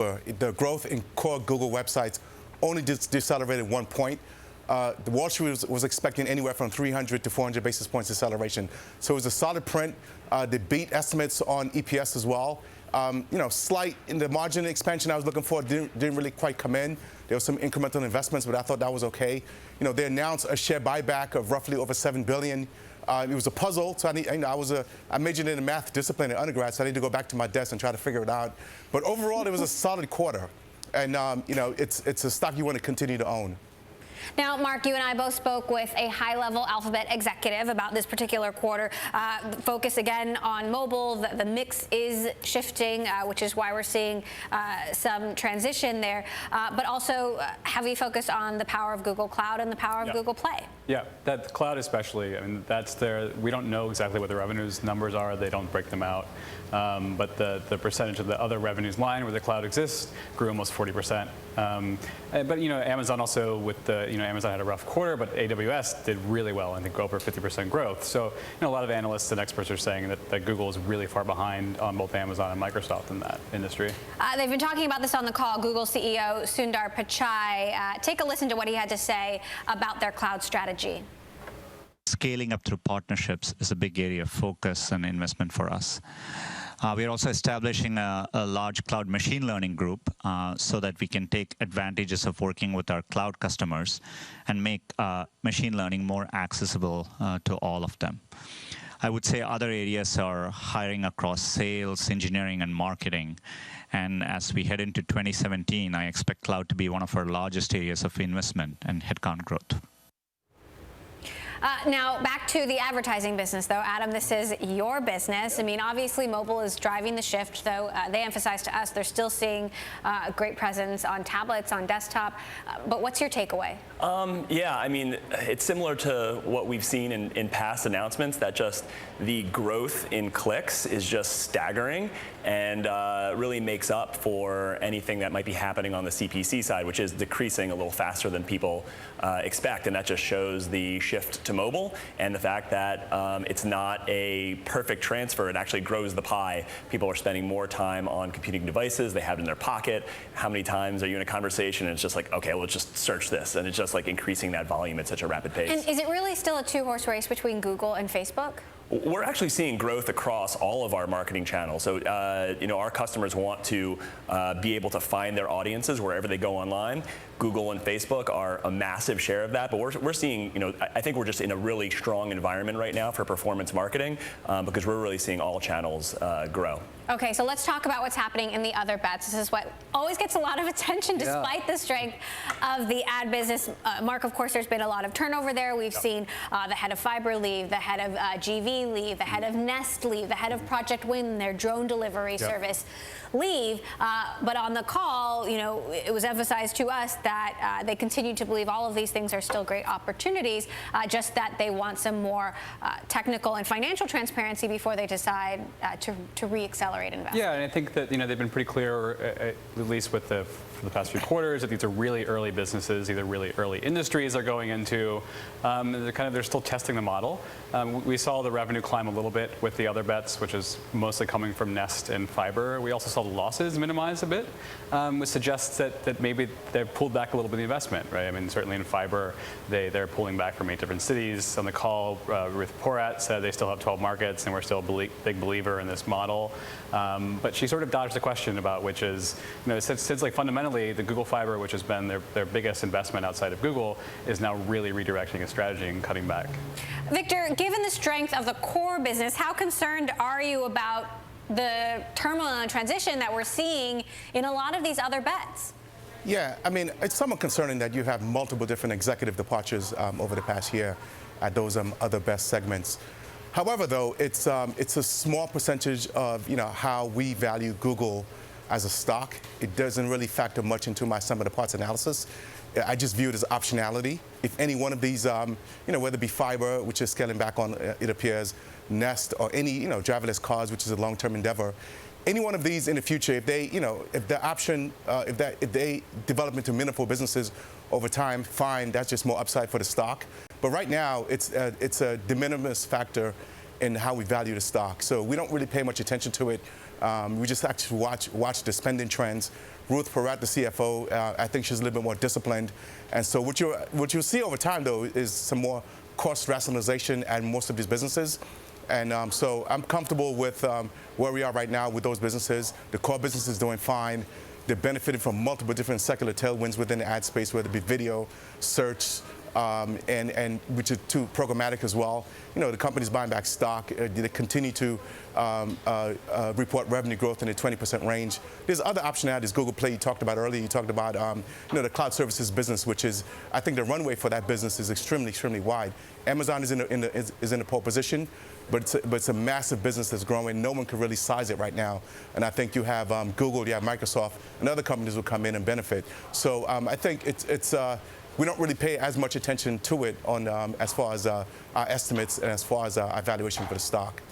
The growth in core Google websites only decelerated 1 point. The Wall Street was expecting anywhere from 300 to 400 basis points deceleration. So it was a solid print. They beat estimates on EPS as well. Slight in the margin expansion I was looking for didn't really quite come in. There was some incremental investments, but I thought that was okay. They announced a share buyback of roughly over $7 billion. It was a puzzle, so I majored in math discipline at undergrad, so I need to go back to my desk and try to figure it out. But overall, it was a solid quarter, and it's a stock you want to continue to own. Now, Mark, you and I both spoke with a high-level Alphabet executive about this particular quarter. Focus again on mobile. The mix is shifting, which is why we're seeing some transition there. But also heavy focus on the power of Google Cloud and the power of Google Play. Yeah, that cloud especially. I mean, that's there. We don't know exactly what the revenues numbers are. They don't break them out. But the percentage of the other revenues line where the cloud exists grew almost 40%. But Amazon also with the Amazon had a rough quarter, but AWS did really well. I think over 50% growth. So a lot of analysts and experts are saying that Google is really far behind on both Amazon and Microsoft in that industry. They've been talking about this on the call. Google CEO Sundar Pichai. Take a listen to what he had to say about their cloud strategy. Scaling up through partnerships is a big area of focus and investment for us. We are also establishing a large cloud machine learning group so that we can take advantages of working with our cloud customers and make machine learning more accessible to all of them. I would say other areas are hiring across sales, engineering, and marketing. And as we head into 2017, I expect cloud to be one of our largest areas of investment and headcount growth. Now, back to the advertising business, though. Adam, this is your business. I mean, obviously, mobile is driving the shift, though they emphasize to us they're still seeing a great presence on tablets, on desktop. But what's your takeaway? Yeah, I mean, it's similar to what we've seen in past announcements, that just the growth in clicks is just staggering and really makes up for anything that might be happening on the CPC side, which is decreasing a little faster than people expect. And that just shows the shift to mobile and the fact that it's not a perfect transfer. It actually grows the pie. People are spending more time on computing devices. They have it in their pocket. How many times are you in a conversation and it's just like, okay, well, let's just search this. And it's just like increasing that volume at such a rapid pace. And is it really still a two-horse race between Google and Facebook? We're actually seeing growth across all of our marketing channels. So, our customers want to be able to find their audiences wherever they go online. Google and Facebook are a massive share of that, but we're seeing, I think we're just in a really strong environment right now for performance marketing because we're really seeing all channels grow. Okay, so let's talk about what's happening in the other bets. This is what always gets a lot of attention despite the strength of the ad business. Mark, of course, there's been a lot of turnover there. We've seen the head of Fiber leave, the head of GV leave, the head of Nest leave, the head of Project Win, their drone delivery service, leave. But on the call, it was emphasized to us that they continue to believe all of these things are still great opportunities, just that they want some more technical and financial transparency before they decide to re-accelerate investment. Yeah, and I think that they've been pretty clear, at least with for the past few quarters, that these are really early businesses, either really early industries they're going into. They're still testing the model. We saw the revenue climb a little bit with the other bets, which is mostly coming from Nest and Fiber. We also saw the losses minimize a bit, which suggests that maybe they've pulled back a little bit of the investment, right? I mean, certainly in Fiber, they're pulling back from 8 different cities. On the call, Ruth Porat said they still have 12 markets, and we're still a big believer in this model. But she sort of dodged the question about, which is, since like fundamentally the Google Fiber, which has been their biggest investment outside of Google, is now really redirecting its strategy and cutting back. Victor, given the strength of the core business, how concerned are you about the turmoil and transition that we're seeing in a lot of these other bets? Yeah, I mean, it's somewhat concerning that you have multiple different executive departures over the past year at those other best segments. However, though, it's a small percentage of how we value Google as a stock. It doesn't really factor much into my sum of the parts analysis. I just view it as optionality. If any one of these, whether it be Fiber, which is scaling back on, it appears, Nest, or any, driverless cars, which is a long-term endeavor, any one of these in the future, if they, if the option, if they develop into meaningful businesses over time, fine, that's just more upside for the stock. But right now, it's a de minimis factor in how we value the stock. So we don't really pay much attention to it. We just actually watch the spending trends Ruth Porat, the CFO, I think she's a little bit more disciplined. And so what you'll see over time, though, is some more cost rationalization at most of these businesses. And so I'm comfortable with where we are right now with those businesses. The core business is doing fine. They're benefiting from multiple different secular tailwinds within the ad space, whether it be video, search, and which is too programmatic as well. You know, the company's buying back stock. They continue to report revenue growth in the 20% range. There's other optionalities. Google Play, you talked about earlier. You talked about you know, the cloud services business, which is, I think the runway for that business is extremely wide. Amazon is in a pole position, but it's a massive business that's growing. No one can really size it right now. And I think you have Google, you have Microsoft, and other companies will come in and benefit. So I think we don't really pay as much attention to it on as far as our estimates and as far as our valuation for the stock.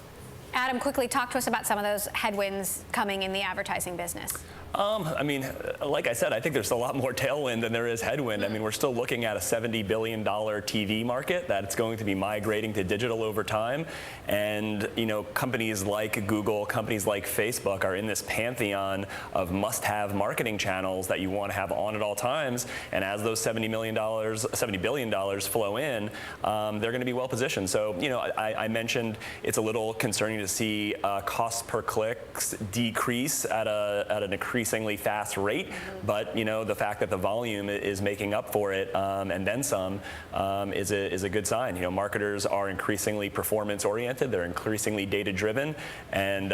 Adam, quickly talk to us about some of those headwinds coming in the advertising business. I mean, like I said, I think there's a lot more tailwind than there is headwind. I mean, we're still looking at a $70 billion TV market that's going to be migrating to digital over time. And, you know, companies like Google, companies like Facebook are in this pantheon of must-have marketing channels that you want to have on at all times. And as those $70 billion flow in, they're going to be well positioned. So, you know, I mentioned it's a little concerning to see cost per clicks decrease at an increasingly fast rate, but you know, the fact that the volume is making up for it and then some is a good sign. You know, marketers are increasingly performance oriented, they're increasingly data driven, and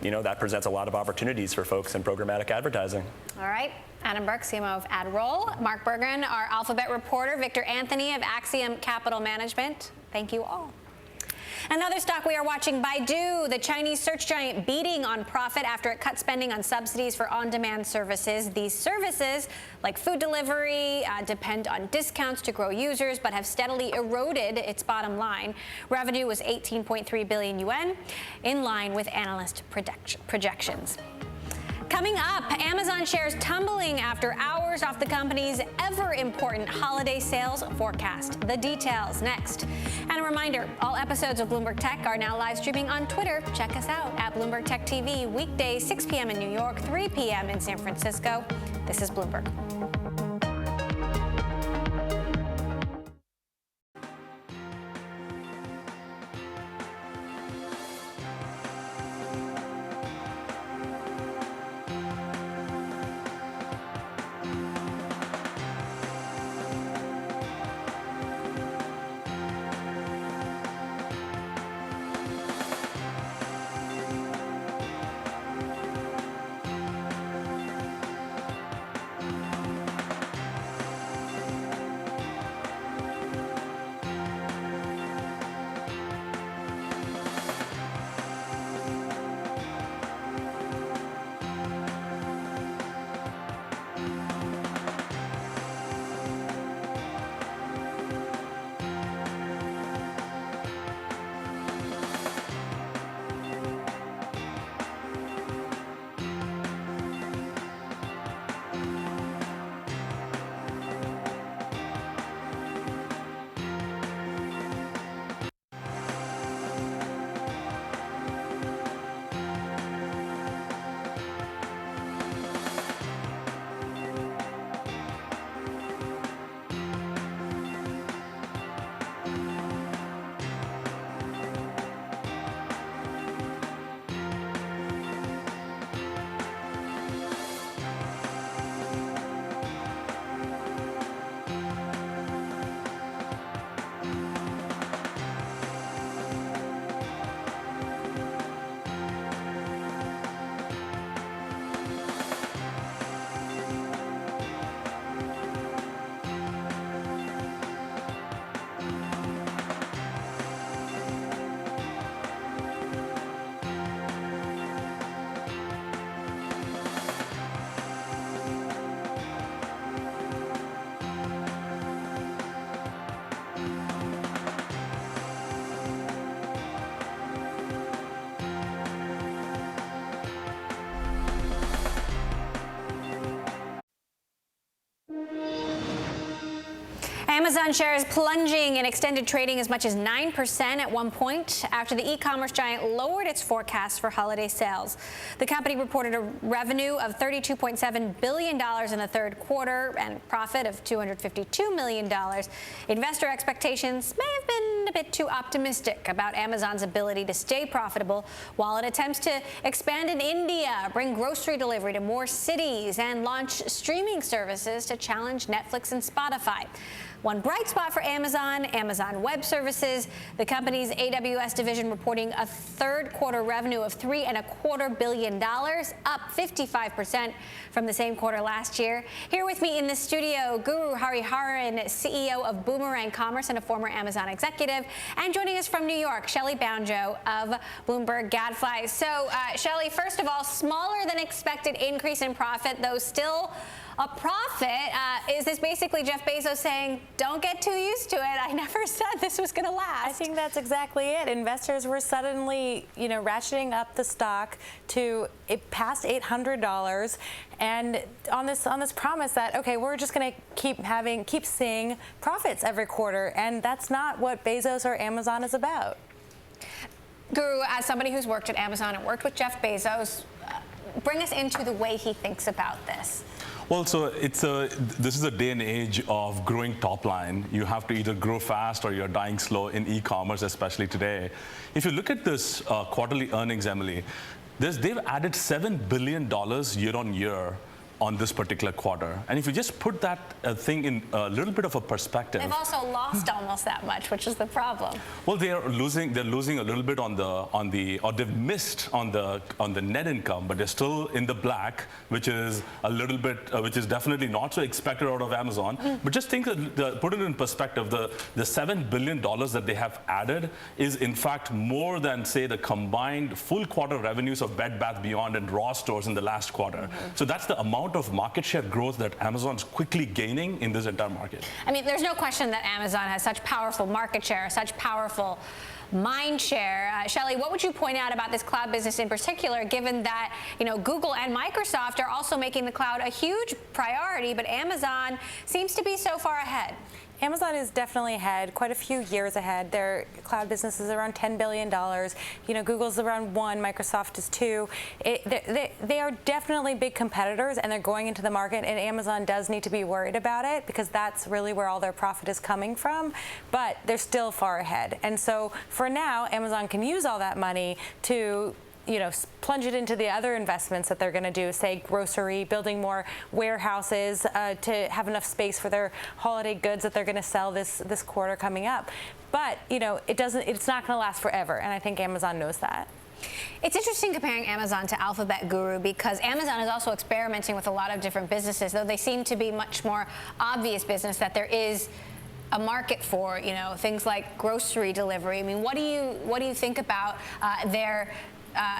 you know, that presents a lot of opportunities for folks in programmatic advertising. All right. Adam Burke, CMO of AdRoll, Mark Bergen, our Alphabet reporter, Victor Anthony of Axiom Capital Management. Thank you all. Another stock we are watching, Baidu, the Chinese search giant, beating on profit after it cut spending on subsidies for on-demand services. These services, like food delivery, depend on discounts to grow users, but have steadily eroded its bottom line. Revenue was 18.3 billion yuan, in line with analyst projections. Coming up, Amazon shares tumbling after hours off the company's ever-important holiday sales forecast. The details next. And a reminder, all episodes of Bloomberg Tech are now live streaming on Twitter. Check us out at Bloomberg Tech TV, weekdays 6 p.m. in New York, 3 p.m. in San Francisco. This is Bloomberg. Amazon shares plunging in extended trading as much as 9% at one point after the e-commerce giant lowered its forecast for holiday sales. The company reported a revenue of $32.7 billion in the third quarter and profit of $252 million. Investor expectations may have been a bit too optimistic about Amazon's ability to stay profitable while it attempts to expand in India, bring grocery delivery to more cities, and launch streaming services to challenge Netflix and Spotify. One bright spot for Amazon, Amazon Web Services, the company's AWS division reporting a third quarter revenue of $3.25 billion, up 55% from the same quarter last year. Here with me in the studio, Guru Hariharan, CEO of Boomerang Commerce and a former Amazon executive, and joining us from New York, Shelley Bounjo of Bloomberg Gadfly. So, Shelley, first of all, smaller than expected increase in profit, though still a profit. Is this basically Jeff Bezos saying, don't get too used to it? I never said this was going to last. I think that's exactly it. Investors were suddenly, ratcheting up the stock to past $800, and on this promise that, okay, we're just going to keep seeing profits every quarter, and that's not what Bezos or Amazon is about. Guru, as somebody who's worked at Amazon and worked with Jeff Bezos, bring us into the way he thinks about this. Well, so this is a day and age of growing top line. You have to either grow fast or you're dying slow in e-commerce, especially today. If you look at this quarterly earnings, Emily, they've added $7 billion year on year on this particular quarter. And if you just put that thing in a little bit of a perspective. They've also lost almost that much, which is the problem. Well, they're losing a little bit or they've missed on the net income, but they're still in the black, which is a little bit, which is definitely not so expected out of Amazon. But just think, put it in perspective, the $7 billion that they have added is in fact more than, say, the combined full quarter revenues of Bed Bath Beyond and Ross stores in the last quarter. So that's the amount of market share growth that Amazon's quickly gaining in this entire market. I mean, there's no question that Amazon has such powerful market share, such powerful mind share. Shelley, what would you point out about this cloud business in particular, given that Google and Microsoft are also making the cloud a huge priority, but Amazon seems to be so far ahead? Amazon is definitely ahead, quite a few years ahead. Their cloud business is around $10 billion. Google's around $1, Microsoft is $2. They are definitely big competitors, and they're going into the market, and Amazon does need to be worried about it because that's really where all their profit is coming from, but they're still far ahead. And so for now, Amazon can use all that money to plunge it into the other investments that they're going to do, say grocery, building more warehouses to have enough space for their holiday goods that they're going to sell this quarter coming up. But it's not going to last forever, and I think Amazon knows that. It's interesting comparing Amazon to Alphabet, Guru, because Amazon is also experimenting with a lot of different businesses, though they seem to be much more obvious business that there is a market for, things like grocery delivery. I mean, what do you think about their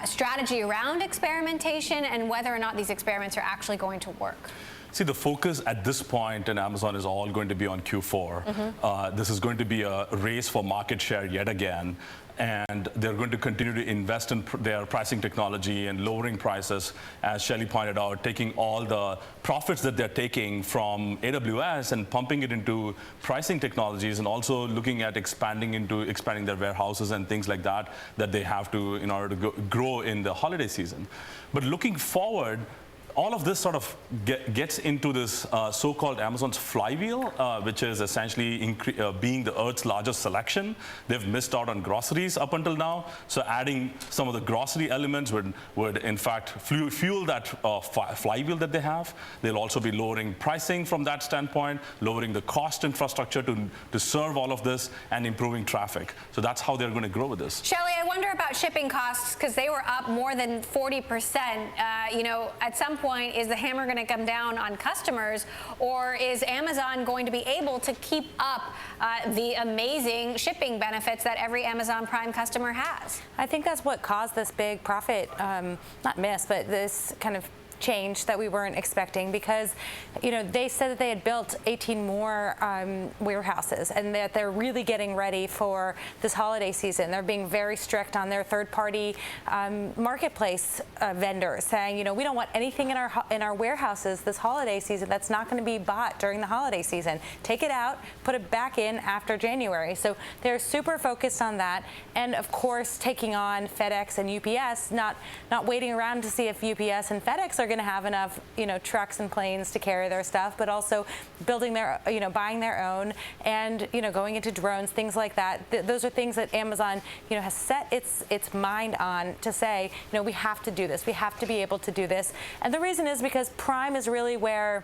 strategy around experimentation and whether or not these experiments are actually going to work? See, the focus at this point in Amazon is all going to be on Q4. This is going to be a race for market share yet again. And they're going to continue to invest in their pricing technology and lowering prices, as Shelley pointed out, taking all the profits that they're taking from AWS and pumping it into pricing technologies, and also looking at expanding their warehouses and things like that they have to in order to grow in the holiday season. But looking forward, all of this sort of gets into this so-called Amazon's flywheel, which is essentially being the Earth's largest selection. They've missed out on groceries up until now, so adding some of the grocery elements would in fact fuel that flywheel that they have. They'll also be lowering pricing from that standpoint, lowering the cost infrastructure to serve all of this, and improving traffic. So that's how they're going to grow with this. Shelley, I wonder about shipping costs, because they were up more than 40%. At some point, is the hammer going to come down on customers, or is Amazon going to be able to keep up the amazing shipping benefits that every Amazon Prime customer has? I think that's what caused this big profit, not miss, but this kind of change that we weren't expecting because, they said that they had built 18 more warehouses and that they're really getting ready for this holiday season. They're being very strict on their third-party marketplace vendors, saying, we don't want anything in our warehouses this holiday season that's not going to be bought during the holiday season. Take it out, put it back in after January. So they're super focused on that, and of course taking on FedEx and UPS, not waiting around to see if UPS and FedEx are going to have enough, trucks and planes to carry their stuff, but also building their, buying their own, and going into drones, things like that. Those are things that Amazon, has set its mind on to say, we have to do this. We have to be able to do this, and the reason is because Prime is really where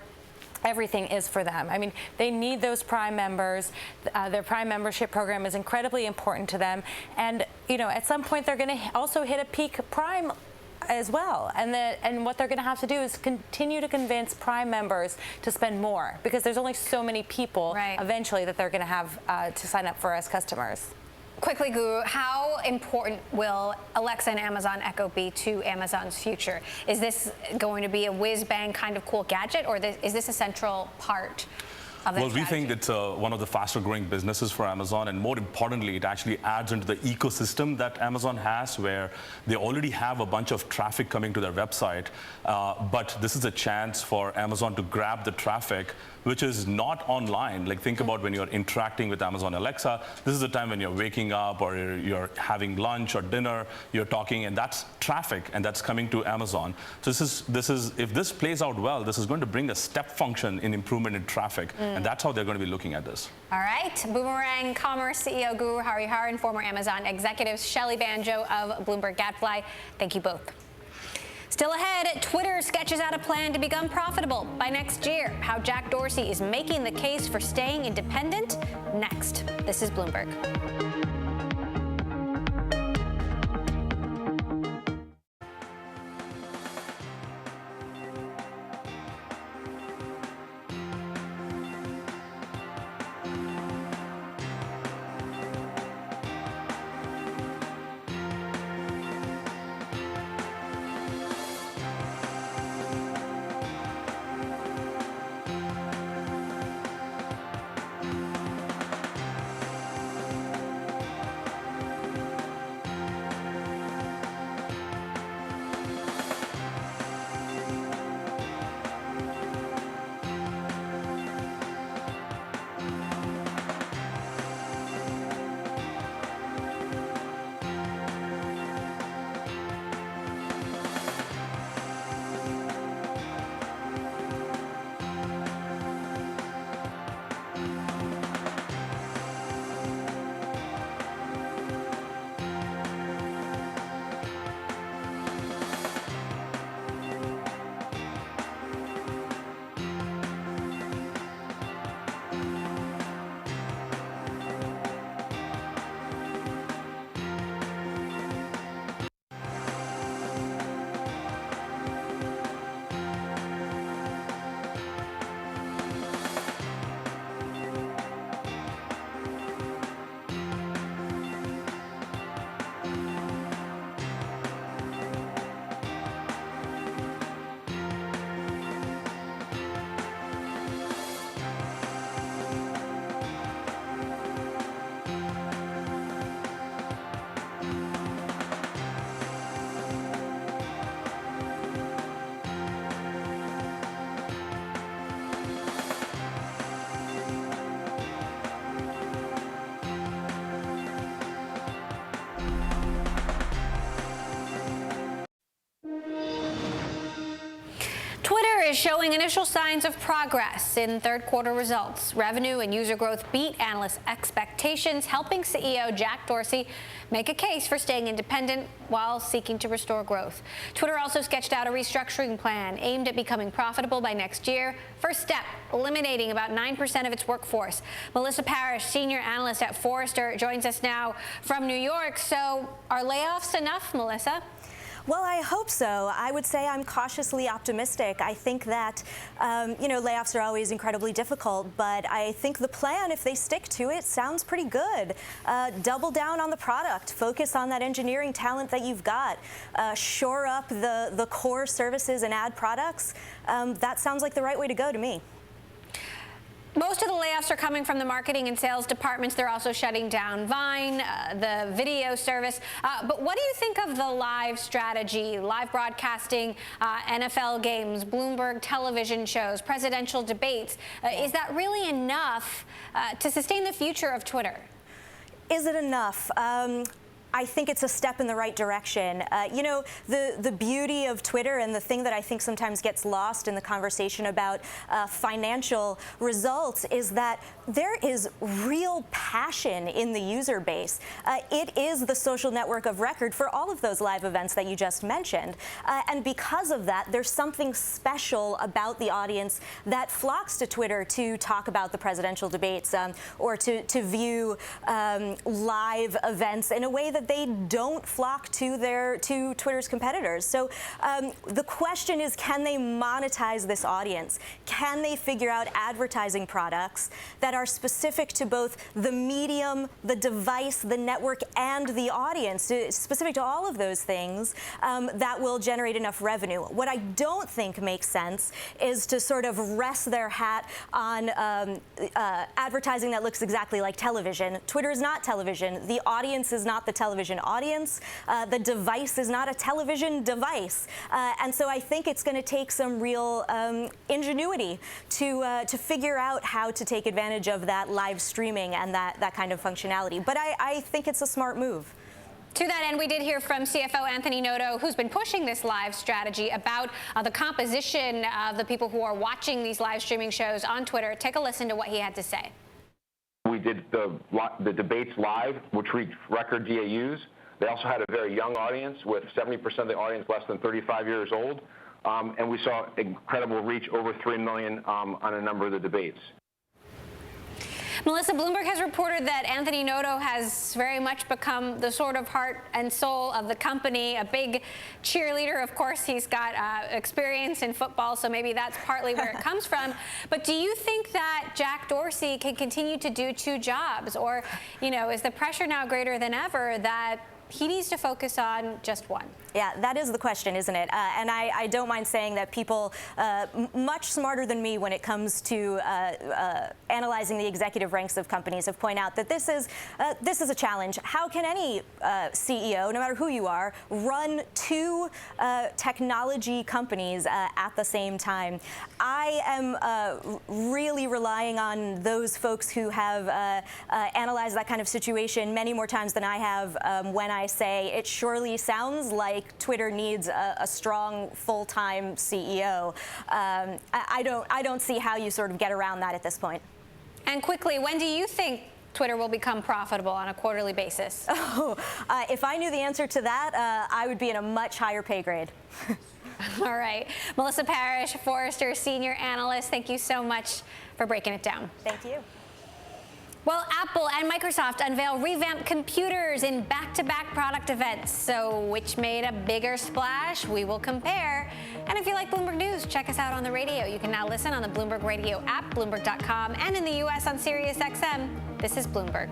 everything is for them. I mean, they need those Prime members. Their Prime membership program is incredibly important to them. And, at some point they're going to also hit a peak Prime as well. And what they're going to have to do is continue to convince Prime members to spend more, because there's only so many people eventually that they're going to have to sign up for as customers. Quickly, Guru, how important will Alexa and Amazon Echo be to Amazon's future? Is this going to be a whiz-bang kind of cool gadget, or is this a central part of that strategy? We think it's one of the faster growing businesses for Amazon, and more importantly, it actually adds into the ecosystem that Amazon has, where they already have a bunch of traffic coming to their website, but this is a chance for Amazon to grab the traffic which is not online. Like, think about when you're interacting with Amazon Alexa, this is the time when you're waking up or you're having lunch or dinner, you're talking, and that's traffic, and that's coming to Amazon. So this is if this plays out well, this is going to bring a step function in improvement in traffic, and that's how they're going to be looking at this. All right, Boomerang Commerce CEO Guru Hariharan, former Amazon executives Shelly Banjo of Bloomberg Gadfly, thank you both. Still ahead, Twitter sketches out a plan to become profitable by next year. How Jack Dorsey is making the case for staying independent next. This is Bloomberg. Is showing initial signs of progress in third quarter results. Revenue and user growth beat analyst expectations, helping CEO Jack Dorsey make a case for staying independent while seeking to restore growth. Twitter also sketched out a restructuring plan aimed at becoming profitable by next year. First step, eliminating about 9% of its workforce. Melissa Parrish, senior analyst at Forrester, joins us now from New York. So are layoffs enough, Melissa? Well, I hope so. I would say I'm cautiously optimistic. I think that, layoffs are always incredibly difficult, but I think the plan, if they stick to it, sounds pretty good. Double down on the product, focus on that engineering talent that you've got, shore up the core services and ad products. That sounds like the right way to go to me. Most of the layoffs are coming from the marketing and sales departments. They're also shutting down Vine, the video service. But what do you think of the live strategy, live broadcasting, NFL games, Bloomberg television shows, presidential debates? Is that really enough to sustain the future of Twitter? Is it enough? I think it's a step in the right direction. The beauty of Twitter and the thing that I think sometimes gets lost in the conversation about financial results is that there is real passion in the user base. It is the social network of record for all of those live events that you just mentioned. And because of that, there's something special about the audience that flocks to Twitter to talk about the presidential debates or to view live events in a way that they don't flock to Twitter's competitors. So the question is, can they monetize this audience? Can they figure out advertising products that are specific to both the medium, the device, the network, and the audience, specific to all of those things, that will generate enough revenue? What I don't think makes sense is to sort of rest their hat on advertising that looks exactly like television. Twitter is not television. The audience is not the television audience. The device is not a television device. And so I think it's going to take some real ingenuity to figure out how to take advantage of that live streaming and that kind of functionality. But I think it's a smart move. To that end, we did hear from CFO Anthony Noto, who's been pushing this live strategy about the composition of the people who are watching these live streaming shows on Twitter. Take a listen to what he had to say. We did the debates live, which reached record DAUs. They also had a very young audience, with 70% of the audience less than 35 years old. And we saw incredible reach, over 3 million on a number of the debates. Melissa, Bloomberg has reported that Anthony Noto has very much become the sort of heart and soul of the company, a big cheerleader. Of course, he's got experience in football, so maybe that's partly where it comes from. But do you think that Jack Dorsey can continue to do two jobs? Or, is the pressure now greater than ever that he needs to focus on just one? Yeah, that is the question, isn't it? And I don't mind saying that people much smarter than me when it comes to analyzing the executive ranks of companies have pointed out that this is a challenge. How can any CEO, no matter who you are, run two technology companies at the same time? I am really relying on those folks who have analyzed that kind of situation many more times than I have when I say it surely sounds like Twitter needs a strong full-time CEO. I don't see how you sort of get around that at this point. And quickly, when do you think Twitter will become profitable on a quarterly basis? Oh, if I knew the answer to that, I would be in a much higher pay grade. All right. Melissa Parrish, Forrester Senior Analyst, thank you so much for breaking it down. Thank you. Well, Apple and Microsoft unveil revamped computers in back-to-back product events. So which made a bigger splash? We will compare. And if you like Bloomberg News, check us out on the radio. You can now listen on the Bloomberg Radio app, Bloomberg.com, and in the U.S. on SiriusXM. This is Bloomberg.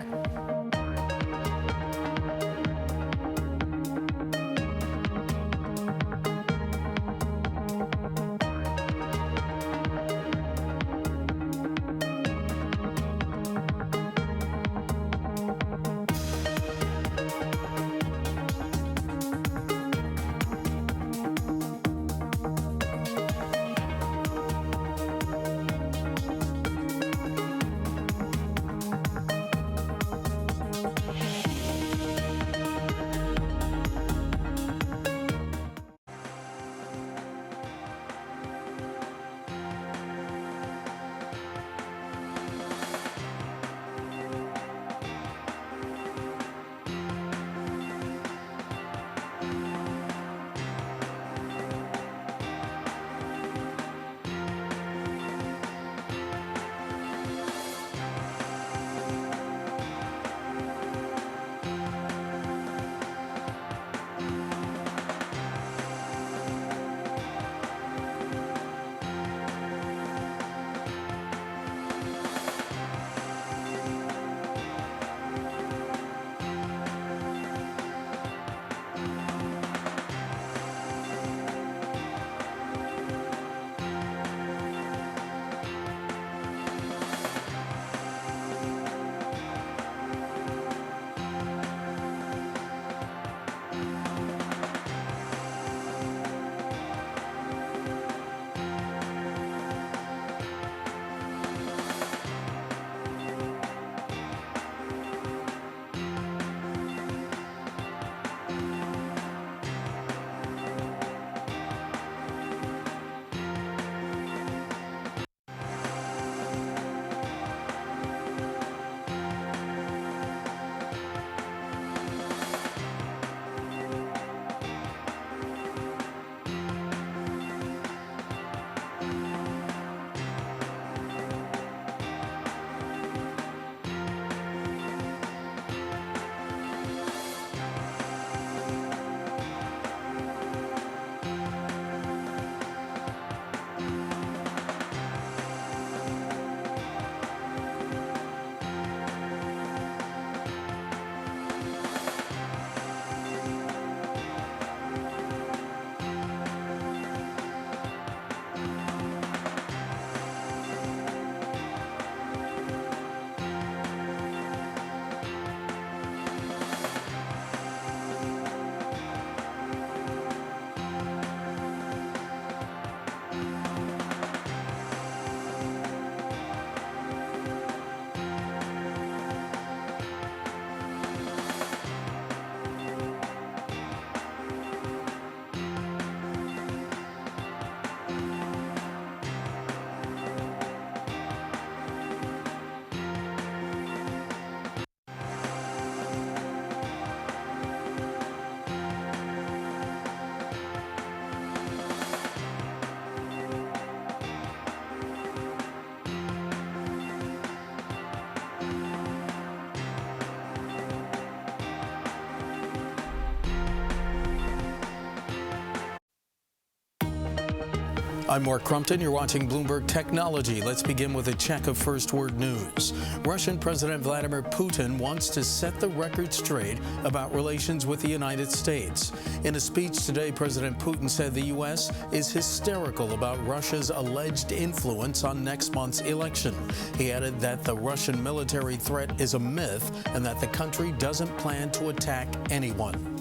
I'm Mark Crumpton. You're watching Bloomberg Technology. Let's begin with a check of first-word news. Russian President Vladimir Putin wants to set the record straight about relations with the United States. In a speech today, President Putin said the U.S. is hysterical about Russia's alleged influence on next month's election. He added that the Russian military threat is a myth and that the country doesn't plan to attack anyone.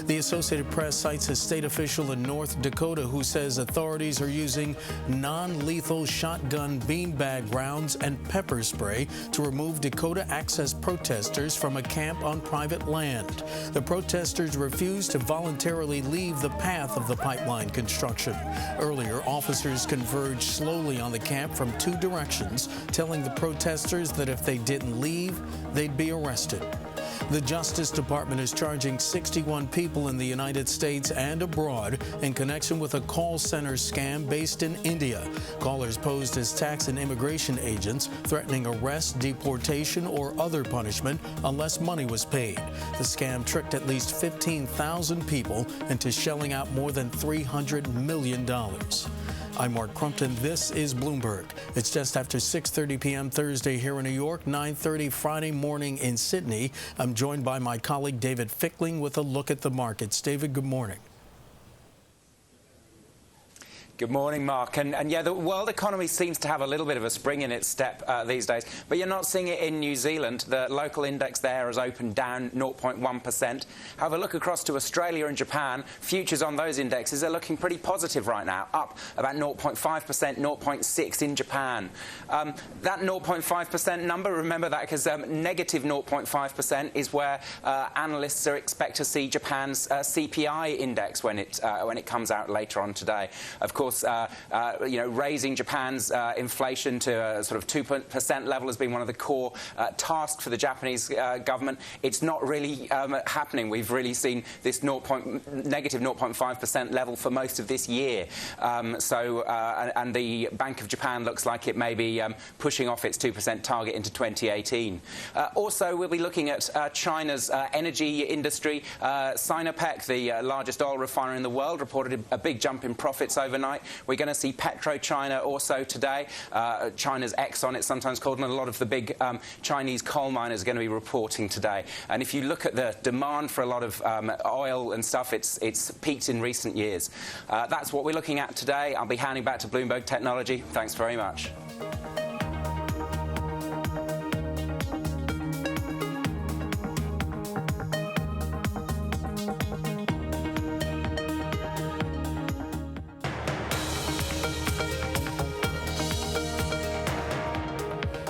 The Associated Press cites a state official in North Dakota who says authorities are using non-lethal shotgun beanbag rounds and pepper spray to remove Dakota Access protesters from a camp on private land. The protesters refused to voluntarily leave the path of the pipeline construction. Earlier, officers converged slowly on the camp from two directions, telling the protesters that if they didn't leave, they'd be arrested. The Justice Department is charging 61 people in the United States and abroad in connection with a call center scam based in India. Callers posed as tax and immigration agents, threatening arrest, deportation, or other punishment unless money was paid. The scam tricked at least 15,000 people into shelling out more than $300 million. I'm Mark Crumpton. This is Bloomberg. It's just after 6:30 p.m. Thursday here in New York, 9:30 Friday morning in Sydney. I'm joined by my colleague David Fickling with a look at the markets. David, good morning. Good morning, Mark. And yeah, the world economy seems to have a little bit of a spring in its step these days, but you're not seeing it in New Zealand. The local index there has opened down 0.1%. However, look across to Australia and Japan. Futures on those indexes are looking pretty positive right now, up about 0.5%, 0.6% in Japan. That 0.5% number, remember that, because negative 0.5% is where analysts expect to see Japan's CPI index when it comes out later on today. Of course, raising Japan's inflation to a sort of 2% level has been one of the core tasks for the Japanese government. It's not really happening. We've really seen this negative 0.5% level for most of this year. And the Bank of Japan looks like it may be pushing off its 2% target into 2018. Also, we'll be looking at China's energy industry. Sinopec, the largest oil refinery in the world, reported a big jump in profits overnight. We're going to see PetroChina also today. China's Exxon, it's sometimes called, and a lot of the big Chinese coal miners are going to be reporting today. And if you look at the demand for a lot of oil and stuff, it's peaked in recent years. That's what we're looking at today. I'll be handing back to Bloomberg Technology. Thanks very much.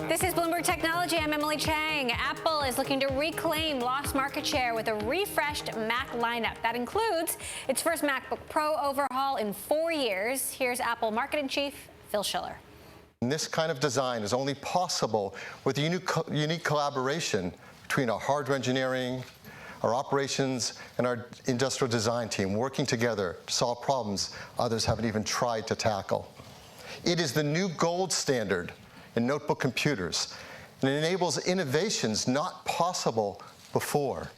This is Bloomberg Technology. I'm Emily Chang. Apple is looking to reclaim lost market share with a refreshed Mac lineup. That includes its first MacBook Pro overhaul in 4 years. Here's Apple Marketing Chief Phil Schiller. This kind of design is only possible with a unique collaboration between our hardware engineering, our operations, and our industrial design team working together to solve problems others haven't even tried to tackle. It is the new gold standard in notebook computers, and it enables innovations not possible before.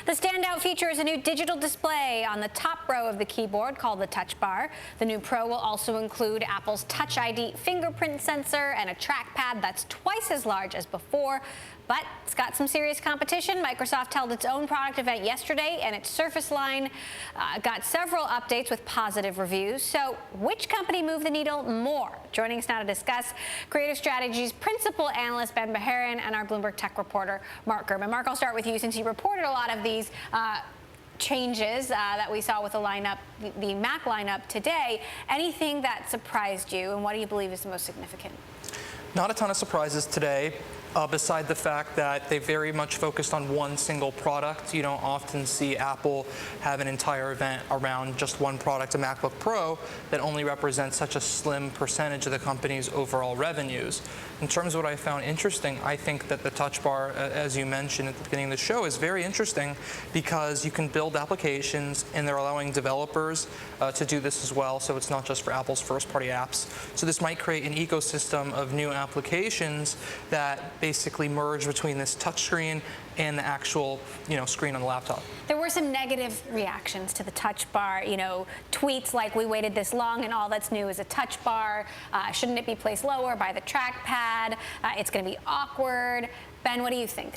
The standout feature is a new digital display on the top row of the keyboard called the Touch Bar. The new Pro will also include Apple's Touch ID fingerprint sensor and a trackpad that's twice as large as before. But it's got some serious competition. Microsoft held its own product event yesterday, and its Surface line got several updates with positive reviews. So which company moved the needle more? Joining us now to discuss, Creative Strategies Principal Analyst Ben Baharian and our Bloomberg Tech reporter Mark Gurman. Mark, I'll start with you since you reported a lot of these changes that we saw with the lineup, the Mac lineup today. Anything that surprised you, and what do you believe is the most significant? Not a ton of surprises today. Beside the fact that they very much focused on one single product. You don't often see Apple have an entire event around just one product, a MacBook Pro, that only represents such a slim percentage of the company's overall revenues. In terms of what I found interesting, I think that the Touch Bar, as you mentioned at the beginning of the show, is very interesting because you can build applications and they're allowing developers to do this as well, so it's not just for Apple's first-party apps. So this might create an ecosystem of new applications that basically merge between this touchscreen and the actual, screen on the laptop. There were some negative reactions to the touch bar, tweets like, we waited this long and all that's new is a touch bar. Shouldn't it be placed lower by the trackpad? It's going to be awkward. Ben, what do you think?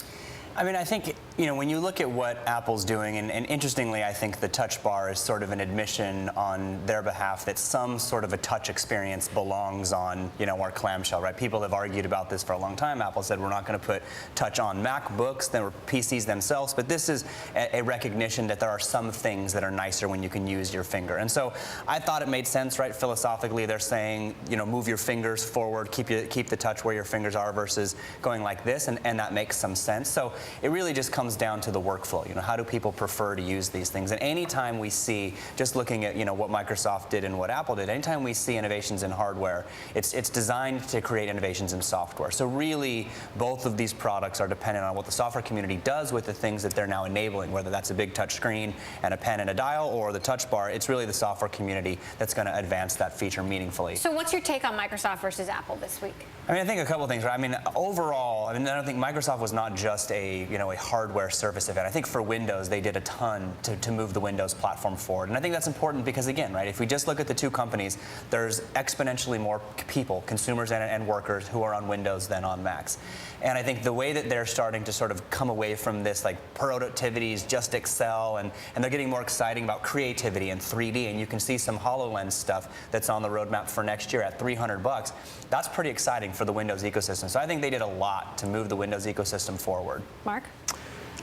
I mean, I think, when you look at what Apple's doing, and interestingly, I think the touch bar is sort of an admission on their behalf that some sort of a touch experience belongs on, our clamshell, right? People have argued about this for a long time. Apple said we're not going to put touch on MacBooks, there were PCs themselves, but this is a recognition that there are some things that are nicer when you can use your finger. And so I thought it made sense, right? Philosophically, they're saying, move your fingers forward, keep the touch where your fingers are versus going like this, and that makes some sense. So it really just comes down to the workflow. How do people prefer to use these things? And anytime we see, just looking at what Microsoft did and what Apple did, anytime we see innovations in hardware, it's designed to create innovations in software. So really, both of these products are dependent on what the software community does with the things that they're now enabling, whether that's a big touch screen and a pen and a dial or the touch bar. It's really the software community that's going to advance that feature meaningfully. So what's your take on Microsoft versus Apple this week? I mean, I think a couple of things, right? I mean, overall, I don't think Microsoft was not just a hardware service event. I think for Windows, they did a ton to move the Windows platform forward. And I think that's important because, again, right, if we just look at the two companies, there's exponentially more people, consumers and workers, who are on Windows than on Macs. And I think the way that they're starting to sort of come away from this, like, productivity is just Excel, and they're getting more exciting about creativity and 3D, and you can see some HoloLens stuff that's on the roadmap for next year at $300. That's pretty exciting for the Windows ecosystem. So I think they did a lot to move the Windows ecosystem forward. Mark?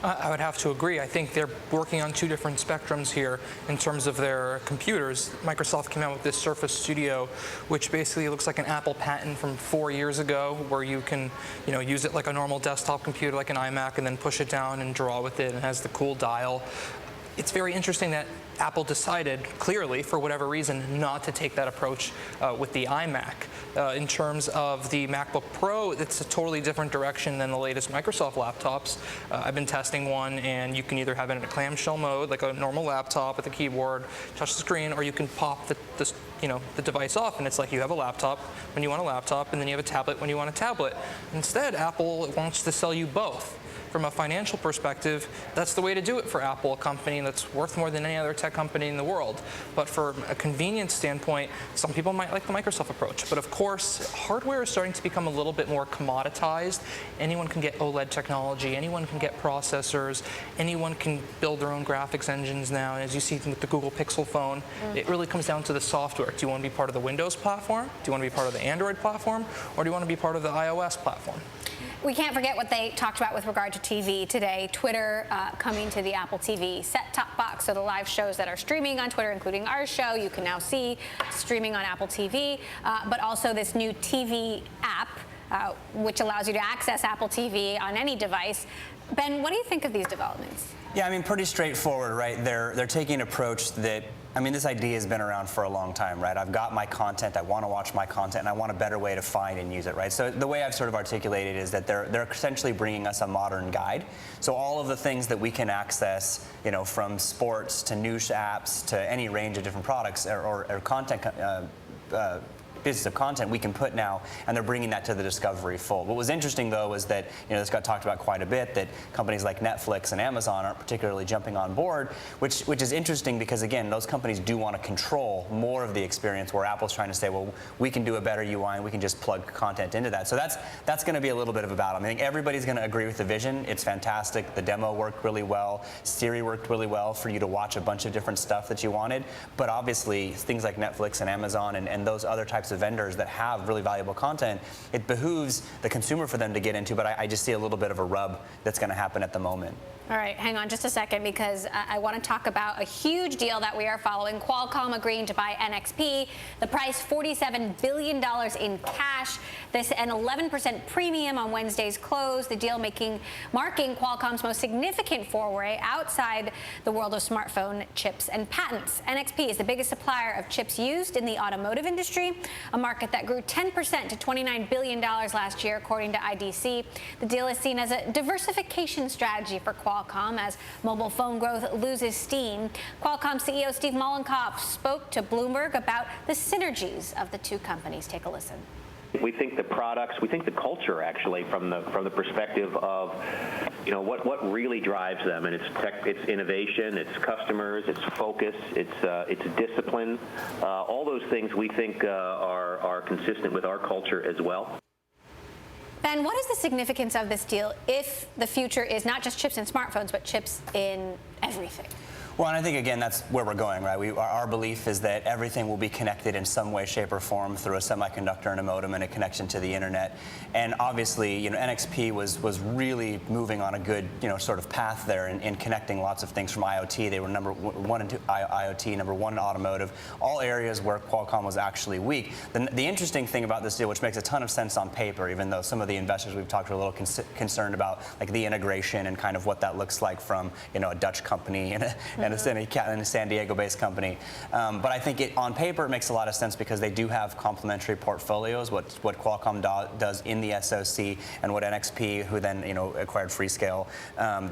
I would have to agree. I think they're working on two different spectrums here in terms of their computers. Microsoft came out with this Surface Studio, which basically looks like an Apple patent from 4 years ago, where you can, use it like a normal desktop computer, like an iMac, and then push it down and draw with it, and it has the cool dial. It's very interesting that Apple decided, clearly, for whatever reason, not to take that approach with the iMac. In terms of the MacBook Pro, it's a totally different direction than the latest Microsoft laptops. I've been testing one, and you can either have it in a clamshell mode, like a normal laptop with a keyboard, touch the screen, or you can pop the device off, and it's like you have a laptop when you want a laptop, and then you have a tablet when you want a tablet. Instead, Apple wants to sell you both. From a financial perspective, that's the way to do it for Apple, a company that's worth more than any other tech company in the world. But from a convenience standpoint, some people might like the Microsoft approach. But of course, hardware is starting to become a little bit more commoditized. Anyone can get OLED technology, anyone can get processors, anyone can build their own graphics engines now. And as you see with the Google Pixel phone, it really comes down to the software. Do you want to be part of the Windows platform? Do you want to be part of the Android platform? Or do you want to be part of the iOS platform? We can't forget what they talked about with regard to TV today. Twitter coming to the Apple TV set-top box, so the live shows that are streaming on Twitter, including our show, you can now see streaming on Apple TV, but also this new TV app, which allows you to access Apple TV on any device. Ben, what do you think of these developments? Yeah, I mean, pretty straightforward, right? They're taking an approach that, I mean, this idea has been around for a long time, right? I've got my content, I want to watch my content, and I want a better way to find and use it, right? So the way I've sort of articulated is that they're essentially bringing us a modern guide. So all of the things that we can access, from sports to news apps to any range of different products or content, pieces of content we can put now, and they're bringing that to the Discovery fold. What was interesting, though, is that this got talked about quite a bit, that companies like Netflix and Amazon aren't particularly jumping on board, which is interesting because, again, those companies do want to control more of the experience, where Apple's trying to say, well, we can do a better UI and we can just plug content into that. So that's going to be a little bit of a battle. I think everybody's going to agree with the vision. It's fantastic. The demo worked really well. Siri worked really well for you to watch a bunch of different stuff that you wanted. But obviously, things like Netflix and Amazon and those other types of vendors that have really valuable content, it behooves the consumer for them to get into, but I just see a little bit of a rub that's going to happen at the moment. All right, hang on just a second, because I want to talk about a huge deal that we are following. Qualcomm agreeing to buy NXP. The price, $47 billion in cash. This an 11% premium on Wednesday's close. The deal marking Qualcomm's most significant foray outside the world of smartphone chips and patents. NXP is the biggest supplier of chips used in the automotive industry, a market that grew 10% to $29 billion last year, according to IDC. The deal is seen as a diversification strategy for Qualcomm as mobile phone growth loses steam. Qualcomm CEO Steve Mollenkopf spoke to Bloomberg about the synergies of the two companies. Take a listen. We think the products, we think the culture actually from the perspective of, what really drives them, and it's tech, it's innovation, it's customers, it's focus, it's discipline. All those things we think are consistent with our culture as well. Ben, what is the significance of this deal if the future is not just chips in smartphones, but chips in everything? Well, and I think, again, that's where we're going, right? Our belief is that everything will be connected in some way, shape, or form through a semiconductor and a modem and a connection to the internet. And obviously, NXP was really moving on a good, sort of path there in connecting lots of things from IoT. They were number one in IoT, number one in automotive, all areas where Qualcomm was actually weak. The interesting thing about this deal, which makes a ton of sense on paper, even though some of the investors we've talked to are a little concerned about like the integration and kind of what that looks like from, a Dutch company and a San Diego-based company. But I think on paper it makes a lot of sense because they do have complementary portfolios, what Qualcomm does in the SoC and what NXP, who then acquired Freescale,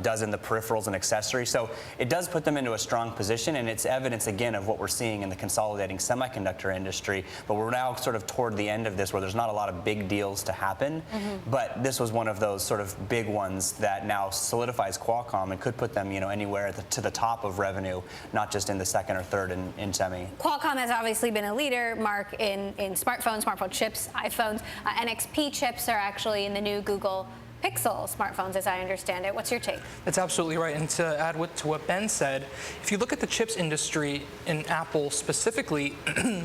does in the peripherals and accessories. So it does put them into a strong position, and it's evidence again of what we're seeing in the consolidating semiconductor industry. But we're now sort of toward the end of this where there's not a lot of big deals to happen. But this was one of those sort of big ones that now solidifies Qualcomm and could put them anywhere to the top of revenue, not just in the second or third in semi. Qualcomm has obviously been a leader, Mark, in smartphones, smartphone chips, iPhones. NXP chips are actually in the new Google Pixel smartphones, as I understand it. What's your take? That's absolutely right. And to add to what Ben said, if you look at the chips industry in Apple specifically,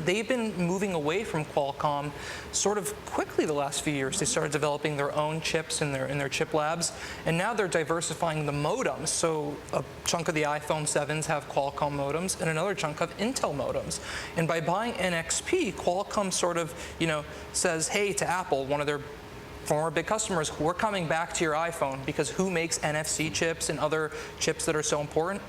they've been moving away from Qualcomm sort of quickly the last few years. They started developing their own chips in their chip labs, and now they're diversifying the modems. So a chunk of the iPhone 7s have Qualcomm modems, and another chunk have Intel modems. And by buying NXP, Qualcomm sort of, says, hey, to Apple, one of their former big customers, we're coming back to your iPhone because who makes NFC chips and other chips that are so important?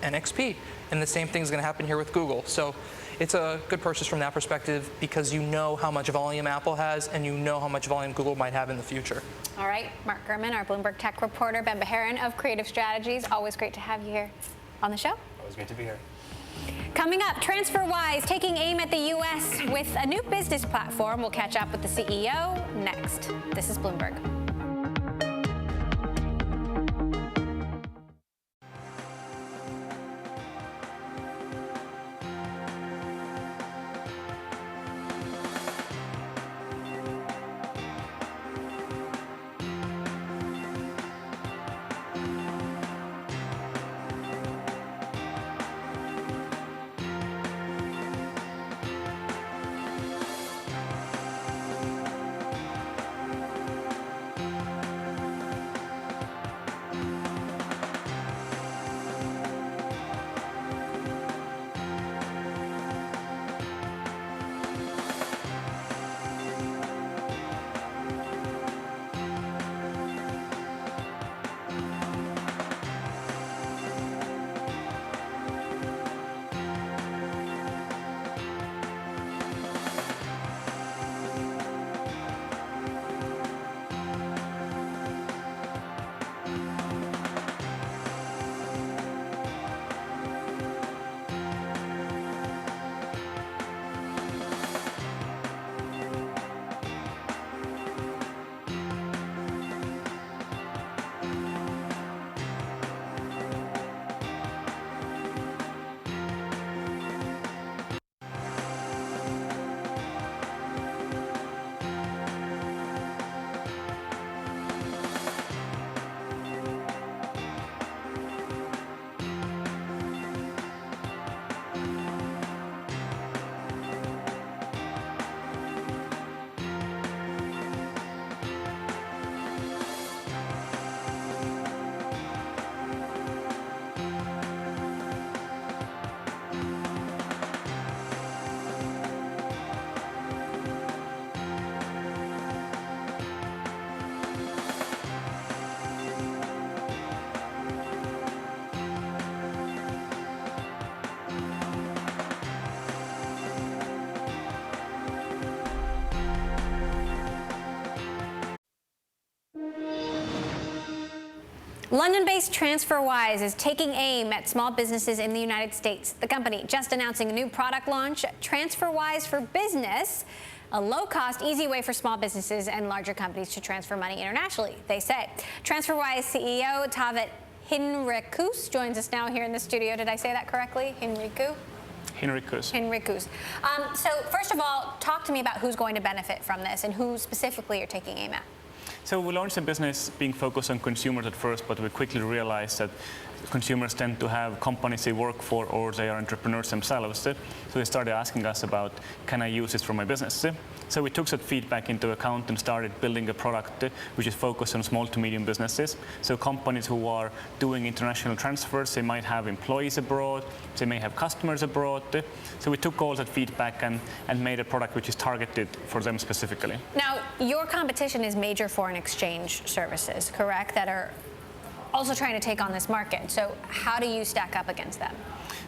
NXP. And the same thing is going to happen here with Google. So it's a good purchase from that perspective because you know how much volume Apple has and you know how much volume Google might have in the future. All right, Mark Gurman, our Bloomberg Tech reporter, Ben Beharan of Creative Strategies. Always great to have you here on the show. Always great to be here. Coming up, TransferWise taking aim at the U.S. with a new business platform. We'll catch up with the CEO next. This is Bloomberg. London-based TransferWise is taking aim at small businesses in the United States. The company just announcing a new product launch, TransferWise for Business, a low-cost, easy way for small businesses and larger companies to transfer money internationally, they say. TransferWise CEO Tavet Hinrikus joins us now here in the studio. Did I say that correctly? Hinrikus. So first of all, talk to me about who's going to benefit from this and who specifically you're taking aim at. So we launched a business being focused on consumers at first, but we quickly realized that consumers tend to have companies they work for or they are entrepreneurs themselves. So they started asking us about, can I use this for my business? So we took that feedback into account and started building a product which is focused on small to medium businesses. So companies who are doing international transfers, they might have employees abroad, they may have customers abroad. So we took all that feedback and made a product which is targeted for them specifically. Now, your competition is major foreign exchange services, correct, that are also trying to take on this market. So how do you stack up against them?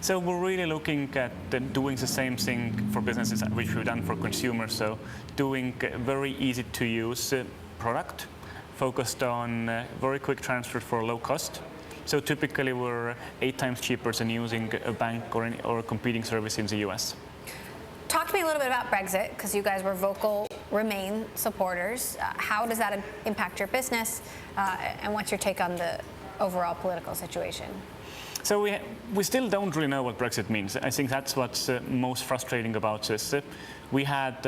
So we're really looking at doing the same thing for businesses which we've done for consumers. So doing a very easy to use product focused on very quick transfers for low cost. So typically we're 8 times cheaper than using a bank or a competing service in the US. Talk to me a little bit about Brexit, because you guys were vocal Remain supporters. How does that impact your business, and what's your take on the overall political situation? So we still don't really know what Brexit means. I think that's what's most frustrating about this. We had,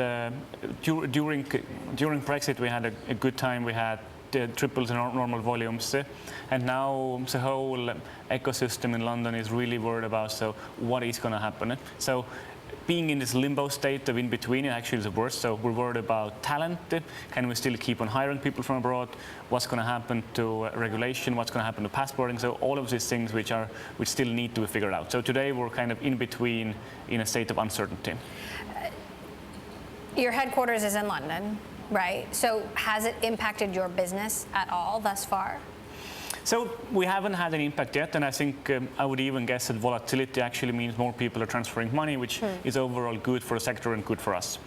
during Brexit, we had a good time. We had triples in normal volumes. And now the whole ecosystem in London is really worried about, so what is going to happen? So being in this limbo state of in between actually is the worst. So we're worried about talent. Can we still keep on hiring people from abroad? What's going to happen to regulation? What's going to happen to passporting? So all of these things which still need to be figured out. So today we're kind of in between in a state of uncertainty. Your headquarters is in London, right? So has it impacted your business at all thus far? So we haven't had an impact yet, and I think I would even guess that volatility actually means more people are transferring money, which is overall good for the sector and good for us.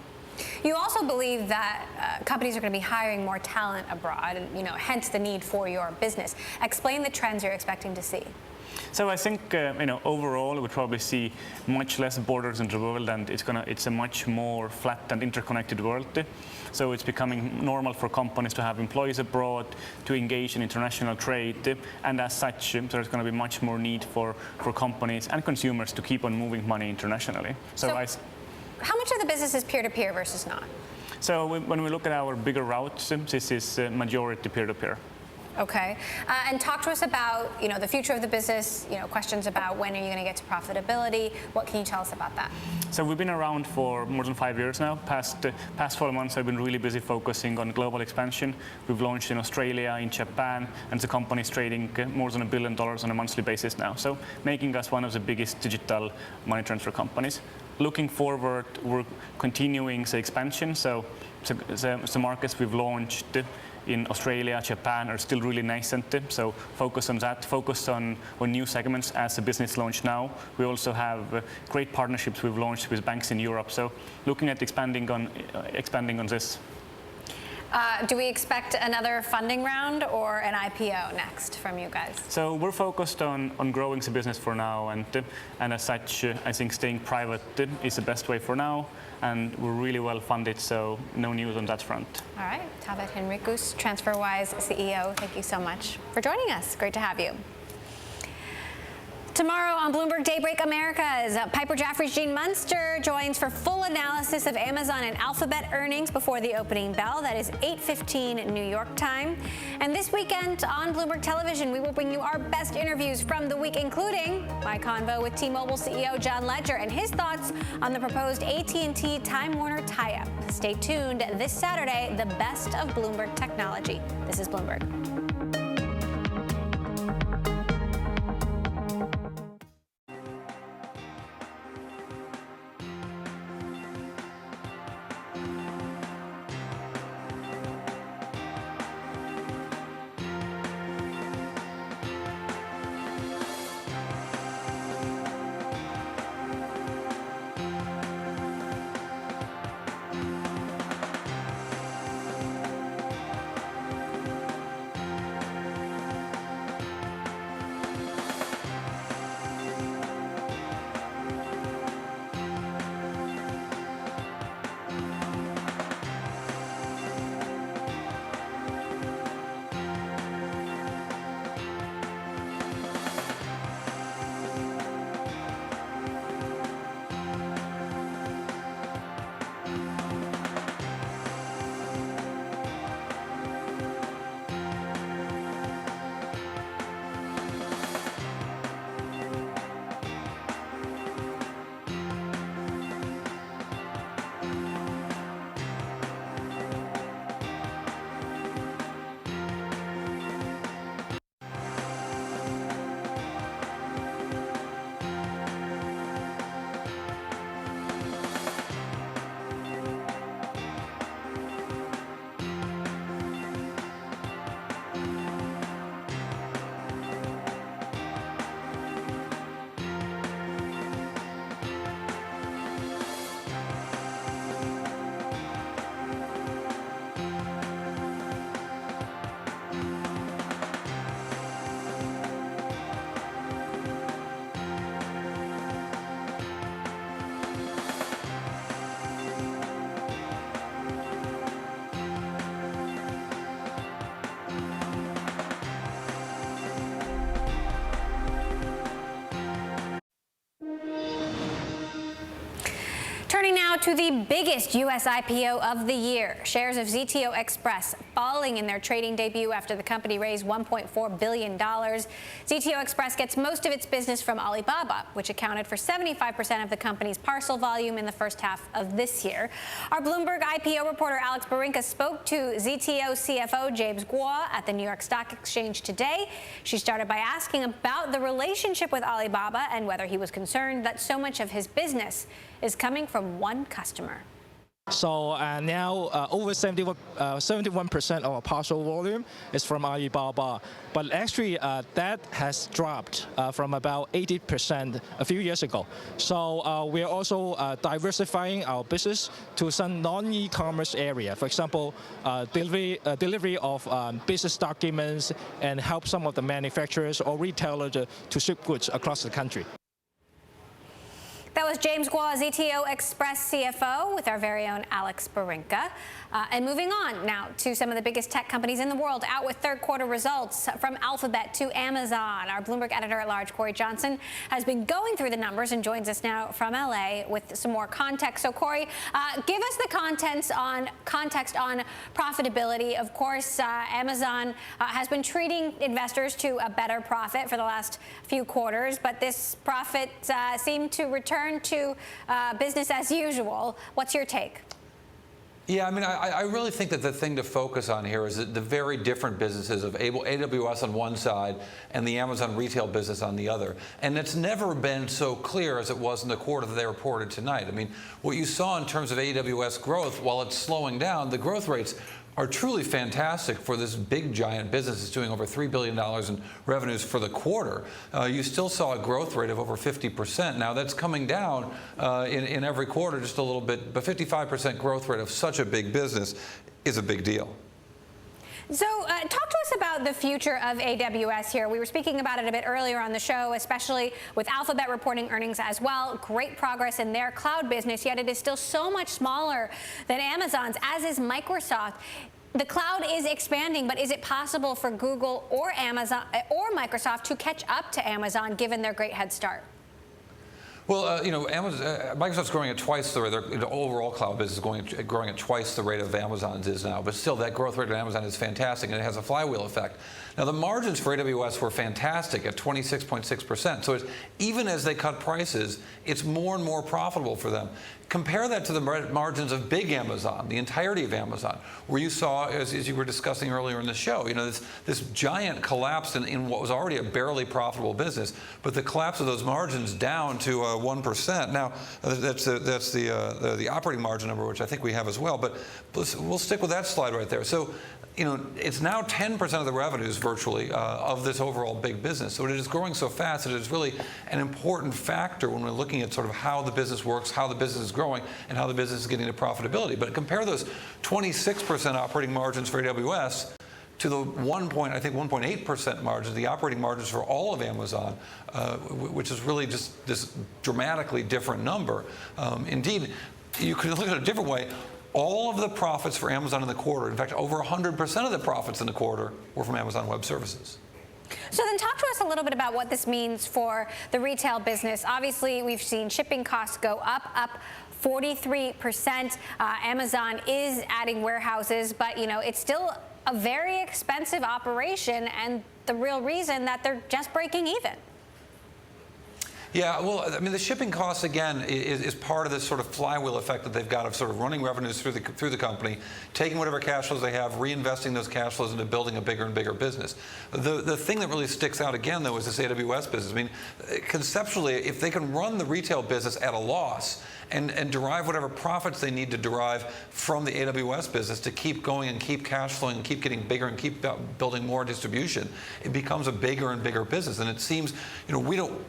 You also believe that companies are going to be hiring more talent abroad, and hence the need for your business. Explain the trends you're expecting to see. So I think overall we probably see much less borders in the world, and it's a much more flat and interconnected world. So it's becoming normal for companies to have employees abroad, to engage in international trade, and as such there's going to be much more need for companies and consumers to keep on moving money internationally. So how much of the business is peer-to-peer versus not? So when we look at our bigger routes, this is majority peer-to-peer. Okay, and talk to us about the future of the business. Questions about when are you going to get to profitability? What can you tell us about that? So we've been around for more than 5 years now. Past 12 months, I've been really busy focusing on global expansion. We've launched in Australia, in Japan, and the company is trading more than $1 billion on a monthly basis now. So making us one of the biggest digital money transfer companies. Looking forward, we're continuing the expansion. So the markets we've launched in Australia, Japan are still really nascent, so focus on that, focus on new segments as a business launch now. We also have great partnerships we've launched with banks in Europe, so looking at expanding on this. Do we expect another funding round or an IPO next from you guys? So we're focused on growing the business for now, and as such, I think staying private is the best way for now. And we're really well funded, so no news on that front. All right, Tavet Hinrikus, TransferWise CEO, thank you so much for joining us. Great to have you. Tomorrow on Bloomberg Daybreak Americas, Piper Jaffray's Gene Munster joins for full analysis of Amazon and Alphabet earnings before the opening bell. That is 8:15 New York time. And this weekend on Bloomberg Television, we will bring you our best interviews from the week, including my convo with T-Mobile CEO John Legere and his thoughts on the proposed AT&T Time Warner tie-up. Stay tuned this Saturday, the best of Bloomberg Technology. This is Bloomberg. Turning now to the biggest U.S. IPO of the year. Shares of ZTO Express falling in their trading debut after the company raised $1.4 billion. ZTO Express gets most of its business from Alibaba, which accounted for 75% of the company's parcel volume in the first half of this year. Our Bloomberg IPO reporter Alex Barinka spoke to ZTO CFO James Guo at the New York Stock Exchange today. She started by asking about the relationship with Alibaba and whether he was concerned that so much of his business is coming from one customer. So now over 71% of our parcel volume is from Alibaba. But actually that has dropped from about 80% a few years ago. So we are also diversifying our business to some non-e-commerce area. For example, delivery of business documents and help some of the manufacturers or retailers to ship goods across the country. That was James Guo, ZTO Express CFO, with our very own Alex Barinka. And moving on now to some of the biggest tech companies in the world out with third quarter results, from Alphabet to Amazon. Our Bloomberg editor-at-large, Corey Johnson, has been going through the numbers and joins us now from LA with some more context. So, Corey, give us the context on profitability. Of course, Amazon has been treating investors to a better profit for the last few quarters, but this profit seemed to return to business as usual. What's your take? Yeah, I mean, I really think that the thing to focus on here is the very different businesses of AWS on one side and the Amazon retail business on the other. And it's never been so clear as it was in the quarter that they reported tonight. I mean, what you saw in terms of AWS growth, while it's slowing down, the growth rates are truly fantastic for this big giant business that's doing over $3 billion in revenues for the quarter. You still saw a growth rate of over 50%. Now that's coming down in every quarter just a little bit, but 55% growth rate of such a big business is a big deal. So talk to us about the future of AWS here. We were speaking about it a bit earlier on the show, especially with Alphabet reporting earnings as well. Great progress in their cloud business, yet it is still so much smaller than Amazon's, as is Microsoft. The cloud is expanding, but is it possible for Google or Amazon or Microsoft to catch up to Amazon given their great head start? Well, you know, Microsoft's growing at twice the rate. Their overall cloud business is growing at twice the rate of Amazon's is now. But still, that growth rate of Amazon is fantastic, and it has a flywheel effect. Now, the margins for AWS were fantastic at 26.6%. So even as they cut prices, it's more and more profitable for them. Compare that to the margins of big Amazon, the entirety of Amazon, where you saw, as you were discussing earlier in the show, you know, this giant collapse in what was already a barely profitable business, but the collapse of those margins down to 1%. Now, that's the operating margin number, which I think we have as well, but we'll stick with that slide right there. So, you know, it's now 10% of the revenues virtually of this overall big business. So it is growing so fast that it is really an important factor when we're looking at sort of how the business works, how the business is growing, and how the business is getting to profitability. But compare those 26% operating margins for AWS to the 1.8% margins, the operating margins for all of Amazon, which is really just this dramatically different number. Indeed, you could look at it a different way. All of the profits for Amazon in the quarter, in fact, over 100% of the profits in the quarter were from Amazon Web Services. So then talk to us a little bit about what this means for the retail business. Obviously, we've seen shipping costs go up 43%. Amazon is adding warehouses, but you know, it's still a very expensive operation, and the real reason that they're just breaking even. Yeah, well, I mean, the shipping costs, again, is part of this sort of flywheel effect that they've got of sort of running revenues through the company, taking whatever cash flows they have, reinvesting those cash flows into building a bigger and bigger business. The thing that really sticks out, again, though, is this AWS business. I mean, conceptually, if they can run the retail business at a loss and derive whatever profits they need to derive from the AWS business to keep going and keep cash flowing and keep getting bigger and keep building more distribution, it becomes a bigger and bigger business. And it seems, you know,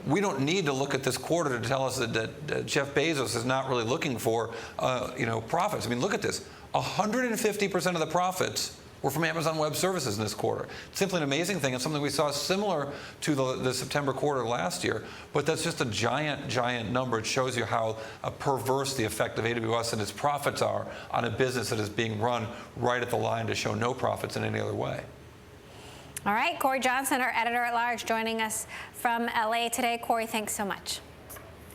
we don't need to look at this quarter to tell us that Jeff Bezos is not really looking for, you know, profits. I mean, look at this. 150% of the profits were from Amazon Web Services in this quarter. It's simply an amazing thing. It's something we saw similar to the September quarter last year, but that's just a giant, giant number. It shows you how perverse the effect of AWS and its profits are on a business that is being run right at the line to show no profits in any other way. All right, Corey Johnson, our editor-at-large, joining us from LA today. Corey, thanks so much.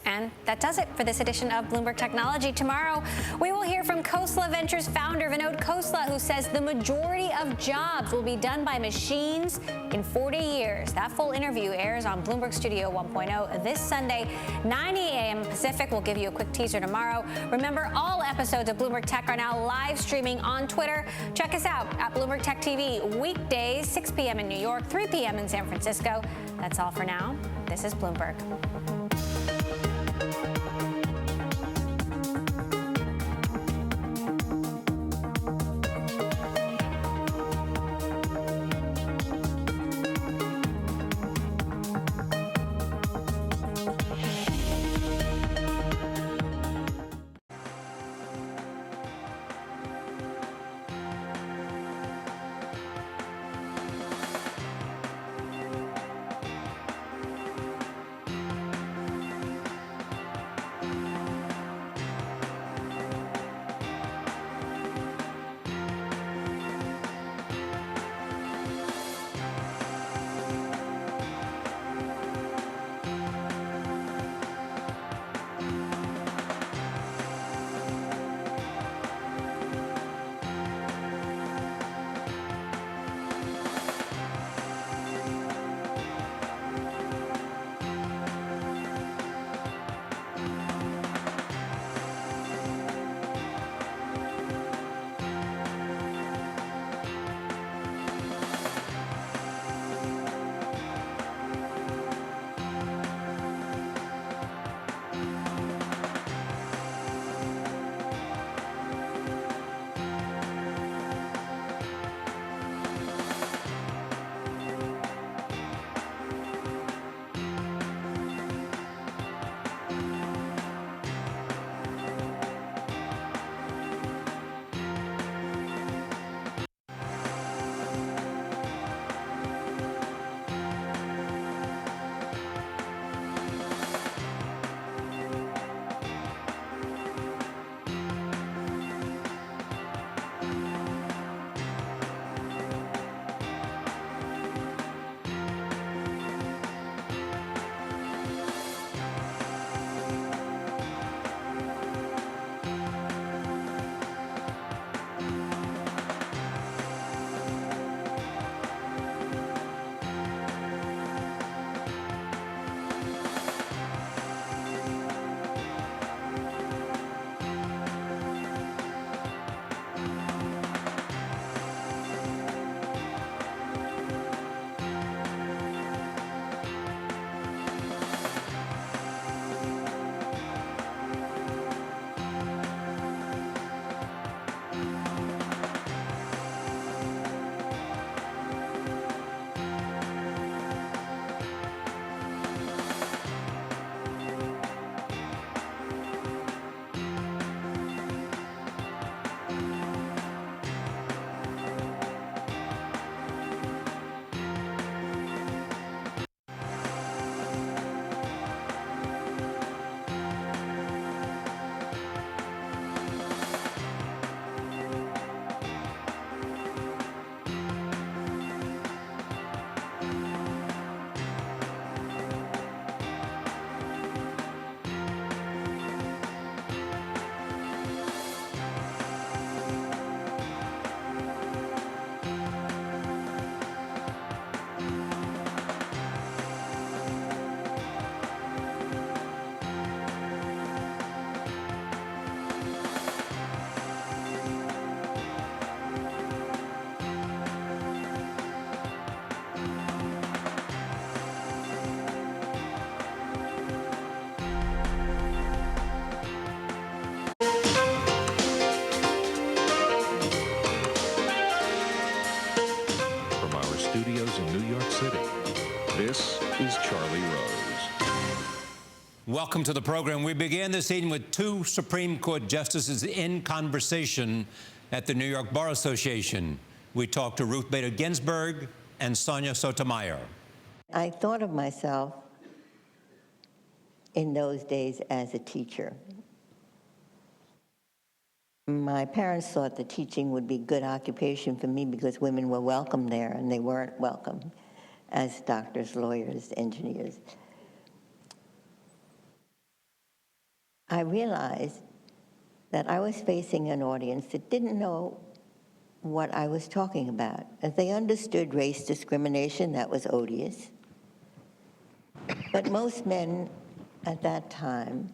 And that does it for this edition of Bloomberg Technology. Tomorrow, we will hear from Khosla Ventures founder Vinod Khosla, who says the majority of jobs will be done by machines in 40 years. That full interview airs on Bloomberg Studio 1.0 this Sunday, 9 a.m. Pacific. We'll give you a quick teaser tomorrow. Remember, all episodes of Bloomberg Tech are now live streaming on Twitter. Check us out at Bloomberg Tech TV, weekdays, 6 p.m. in New York, 3 p.m. in San Francisco. That's all for now. This is Bloomberg. This is Charlie Rose. Welcome to the program. We began this evening with two Supreme Court justices in conversation at the New York Bar Association. We talked to Ruth Bader Ginsburg and Sonia Sotomayor. I thought of myself in those days as a teacher. My parents thought that teaching would be a good occupation for me because women were welcome there, and they weren't welcome as doctors, lawyers, engineers. I realized that I was facing an audience that didn't know what I was talking about. If they understood race discrimination, that was odious. But most men at that time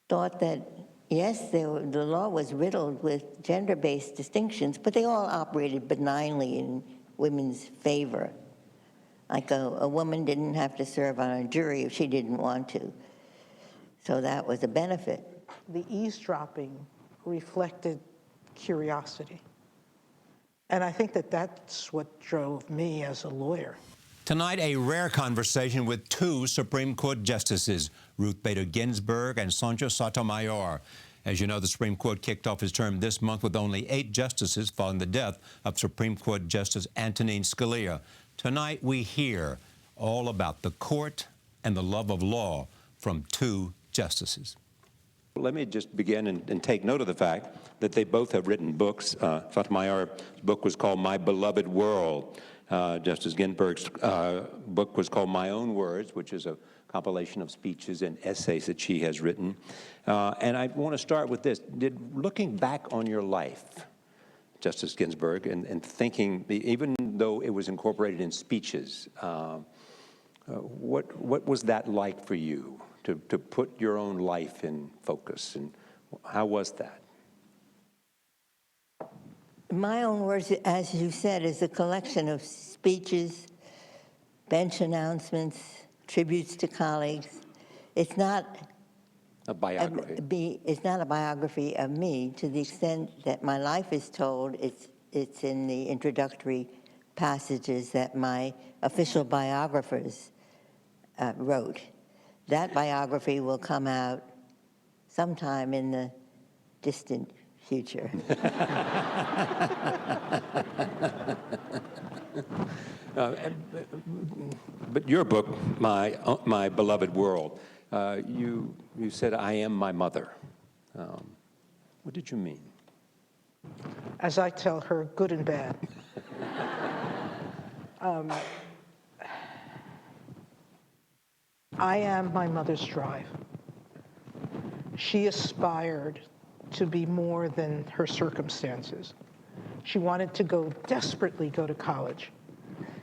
thought that, yes, the law was riddled with gender-based distinctions, but they all operated benignly in women's favor. Like a woman didn't have to serve on a jury if she didn't want to. So that was a benefit. The eavesdropping reflected curiosity. And I think that that's what drove me as a lawyer. Tonight, a rare conversation with two Supreme Court justices, Ruth Bader Ginsburg and Sanjay Sotomayor. As you know, the Supreme Court kicked off its term this month with only 8 justices following the death of Supreme Court Justice Antonin Scalia. Tonight, we hear all about the court and the love of law from 2 justices. Let me just begin and take note of the fact that they both have written books. Sotomayor's book was called My Beloved World. Justice Ginsburg's book was called My Own Words, which is a compilation of speeches and essays that she has written. And I want to start with this. Looking back on your life, Justice Ginsburg, and thinking, even though it was incorporated in speeches, what was that like for you to put your own life in focus, and how was that? My Own Words, as you said, is a collection of speeches, bench announcements, tributes to colleagues. It's not a biography. It's not a biography of me to the extent that my life is told. It's in the introductory passages that my official biographers wrote. That biography will come out sometime in the distant future. But your book, My Beloved World, you said, I am my mother. What did you mean? As I tell her, good and bad. I am my mother's drive. She aspired to be more than her circumstances. She wanted to desperately go to college.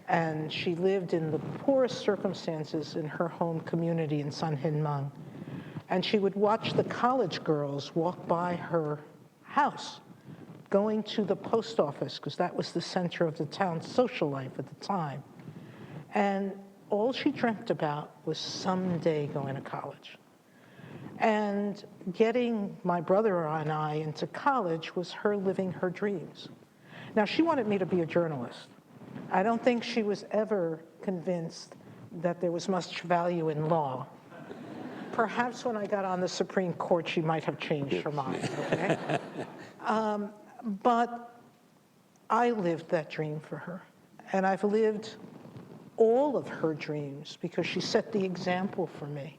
And she lived in the poorest circumstances in her home community in San Hinmang. And she would watch the college girls walk by her house, going to the post office, because that was the center of the town's social life at the time. And all she dreamt about was someday going to college. And getting my brother and I into college was her living her dreams. Now, she wanted me to be a journalist. I don't think she was ever convinced that there was much value in law. Perhaps when I got on the Supreme Court, she might have changed her mind, okay? But I lived that dream for her. And I've lived all of her dreams because she set the example for me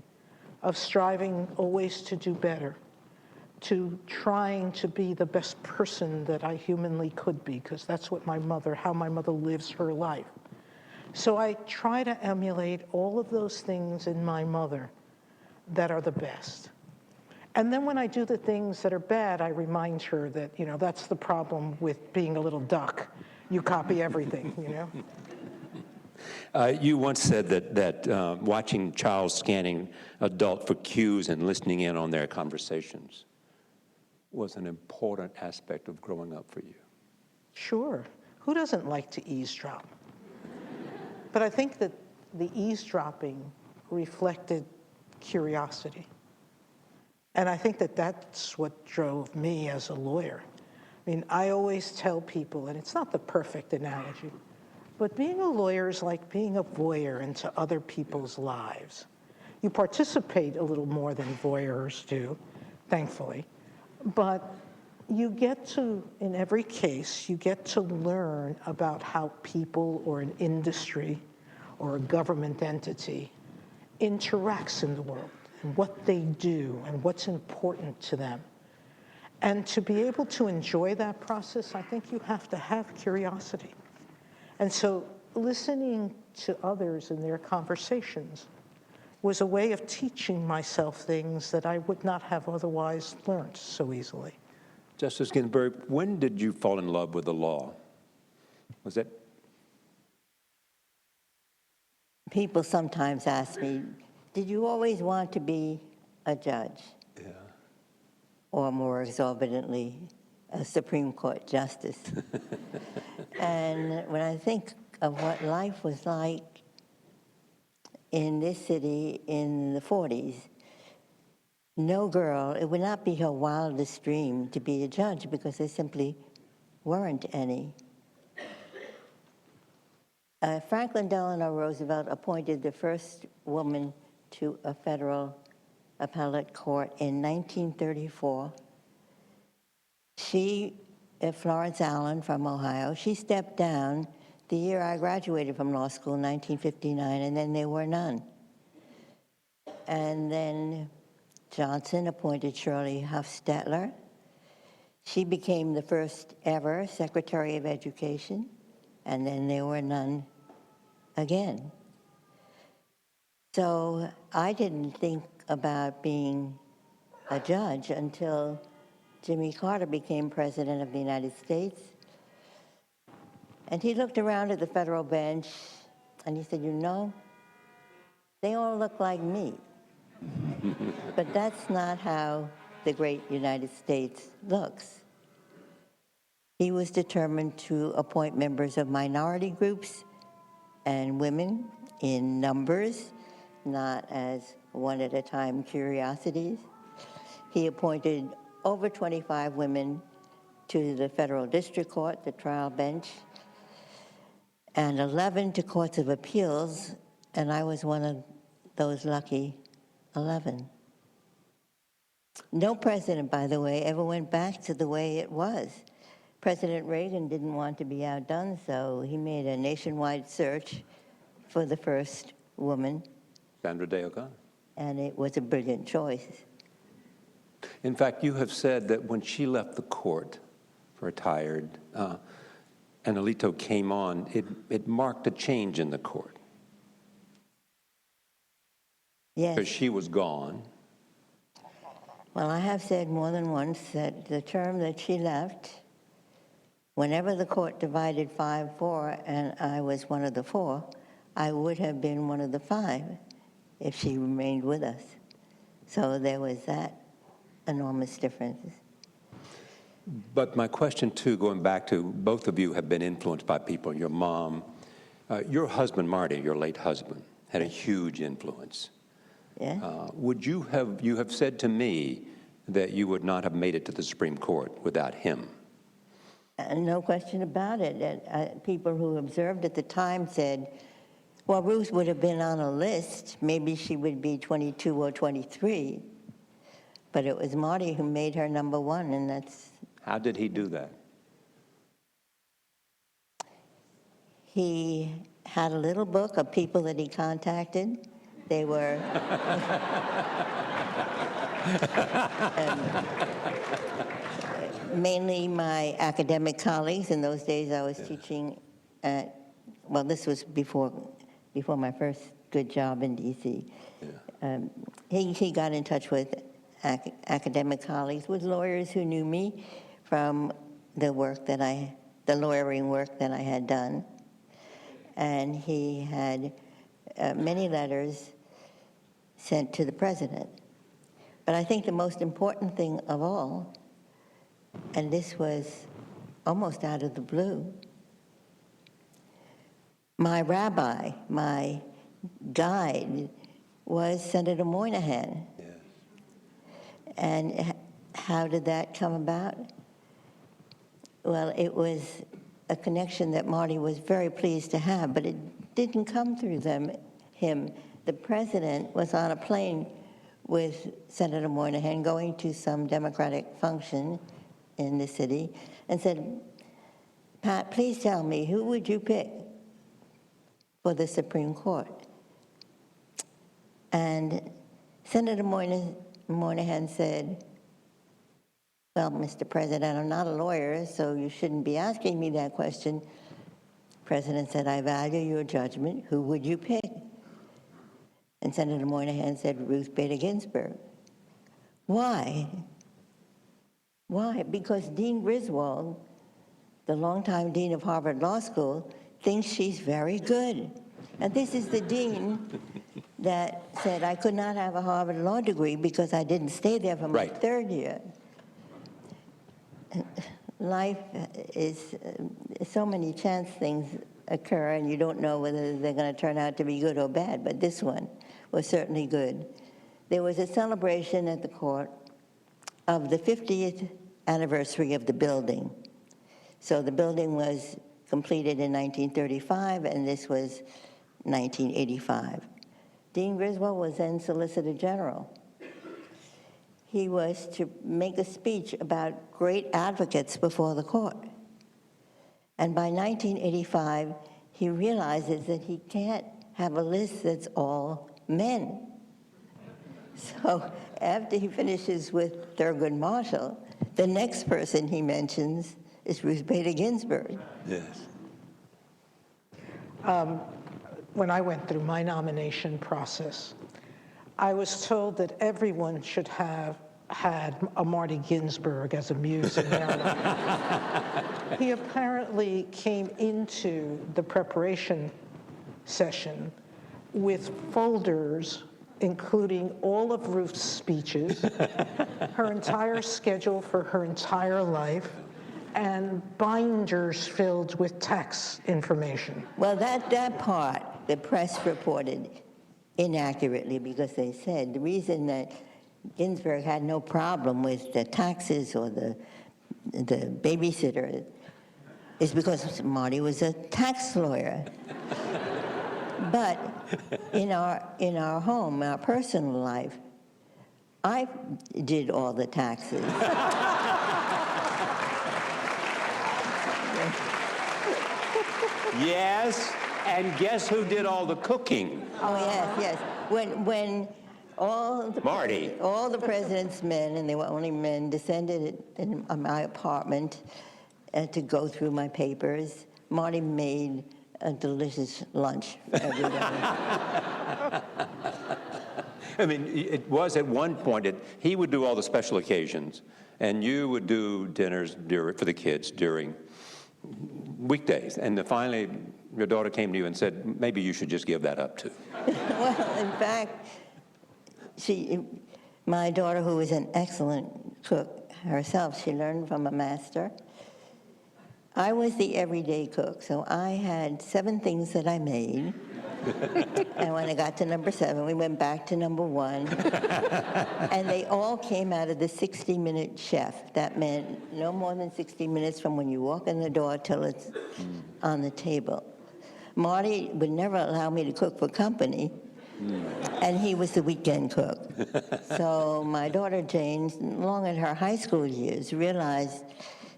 of striving always to do better, to trying to be the best person that I humanly could be, because that's what how my mother lives her life. So I try to emulate all of those things in my mother that are the best. And then when I do the things that are bad, I remind her that, that's the problem with being a little duck. You copy everything, You once said that watching child scanning adult for cues and listening in on their conversations was an important aspect of growing up for you. Sure. Who doesn't like to eavesdrop? But I think that the eavesdropping reflected curiosity. And I think that that's what drove me as a lawyer. I mean, I always tell people, and it's not the perfect analogy, but being a lawyer is like being a voyeur into other people's lives. You participate a little more than voyeurs do, thankfully, but you get to, in every case, you get to learn about how people or an industry or a government entity interacts in the world and what they do and what's important to them. And to be able to enjoy that process, I think you have to have curiosity. And so listening to others in their conversations, was a way of teaching myself things that I would not have otherwise learned so easily. Justice Ginsburg, when did you fall in love with the law? Was that? People sometimes ask me, did you always want to be a judge? Yeah. Or more exorbitantly, a Supreme Court justice? And when I think of what life was like in this city in the 40s, no girl, it would not be her wildest dream to be a judge because there simply weren't any. Franklin Delano Roosevelt appointed the first woman to a federal appellate court in 1934. She, Florence Allen from Ohio, she stepped down the year I graduated from law school, 1959, and then there were none. And then Johnson appointed Shirley Hufstetler. She became the first ever Secretary of Education, and then there were none again. So I didn't think about being a judge until Jimmy Carter became President of the United States. And he looked around at the federal bench and he said, you know, they all look like me. But that's not how the great United States looks. He was determined to appoint members of minority groups and women in numbers, not as one-at-a-time curiosities. He appointed over 25 women to the federal district court, the trial bench, and 11 to courts of appeals, and I was one of those lucky 11. No president, by the way, ever went back to the way it was. President Reagan didn't want to be outdone, so he made a nationwide search for the first woman. Sandra Day O'Connor. And it was a brilliant choice. In fact, you have said that when she left the court, retired, and Alito came on, it marked a change in the court. Yes. Because she was gone. Well, I have said more than once that the term that she left, whenever the court divided 5-4 and I was one of the 4, I would have been one of the 5 if she remained with us. So there was that enormous difference. But my question, too, going back to both of you have been influenced by people, your mom. Your husband, Marty, your late husband, had a huge influence. Yeah. You have said to me that you would not have made it to the Supreme Court without him. No question about it. People who observed at the time said, well, Ruth would have been on a list. Maybe she would be 22 or 23. But it was Marty who made her number 1, and that's... How did he do that? He had a little book of people that he contacted. They were... mainly my academic colleagues. In those days, I was teaching at... Well, this was before my first good job in D.C. Yeah. He got in touch with academic colleagues, with lawyers who knew me from the lawyering work that I had done. And he had many letters sent to the president. But I think the most important thing of all, and this was almost out of the blue, my rabbi, my guide, was Senator Moynihan. Yes. And how did that come about? Well, it was a connection that Marty was very pleased to have, but it didn't come through him. The president was on a plane with Senator Moynihan going to some Democratic function in the city and said, Pat, please tell me, who would you pick for the Supreme Court? And Senator Moynihan said, well, Mr. President, I'm not a lawyer, so you shouldn't be asking me that question. The president said, I value your judgment. Who would you pick? And Senator Moynihan said, Ruth Bader Ginsburg. Why? Why? Because Dean Griswold, the longtime dean of Harvard Law School, thinks she's very good. And this is the dean that said I could not have a Harvard law degree because I didn't stay there for my third year. Life is so many chance things occur, and you don't know whether they're going to turn out to be good or bad, but this one was certainly good. There was a celebration at the court of the 50th anniversary of the building. So the building was completed in 1935, and this was 1985. Dean Griswold was then Solicitor General. He was to make a speech about great advocates before the court. And by 1985, he realizes that he can't have a list that's all men. So after he finishes with Thurgood Marshall, the next person he mentions is Ruth Bader Ginsburg. Yes. When I went through my nomination process, I was told that everyone should have had a Marty Ginsburg as a muse in their life. He apparently came into the preparation session with folders including all of Ruth's speeches, her entire schedule for her entire life, and binders filled with tax information. Well, that part, the press reported inaccurately because they said the reason that Ginsburg had no problem with the taxes or the babysitter is because Marty was a tax lawyer. But in our home, our personal life, I did all the taxes. Yes, and guess who did all the cooking? Oh, yes. When all the president's men, and they were only men, descended in my apartment to go through my papers, Marty made a delicious lunch for everybody. I mean, it was at one point, he would do all the special occasions, and you would do dinners for the kids during weekdays. And then finally, your daughter came to you and said, maybe you should just give that up too. Well, in fact, my daughter, who is an excellent cook herself, she learned from a master. I was the everyday cook, so I had 7 things that I made. And when I got to number 7, we went back to number 1. And they all came out of the 60-minute chef. That meant no more than 60 minutes from when you walk in the door till it's on the table. Marty would never allow me to cook for company, and he was the weekend cook. So my daughter Jane, long in her high school years, realized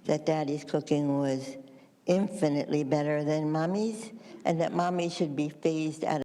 that Daddy's cooking was infinitely better than Mommy's, and that Mommy should be phased out of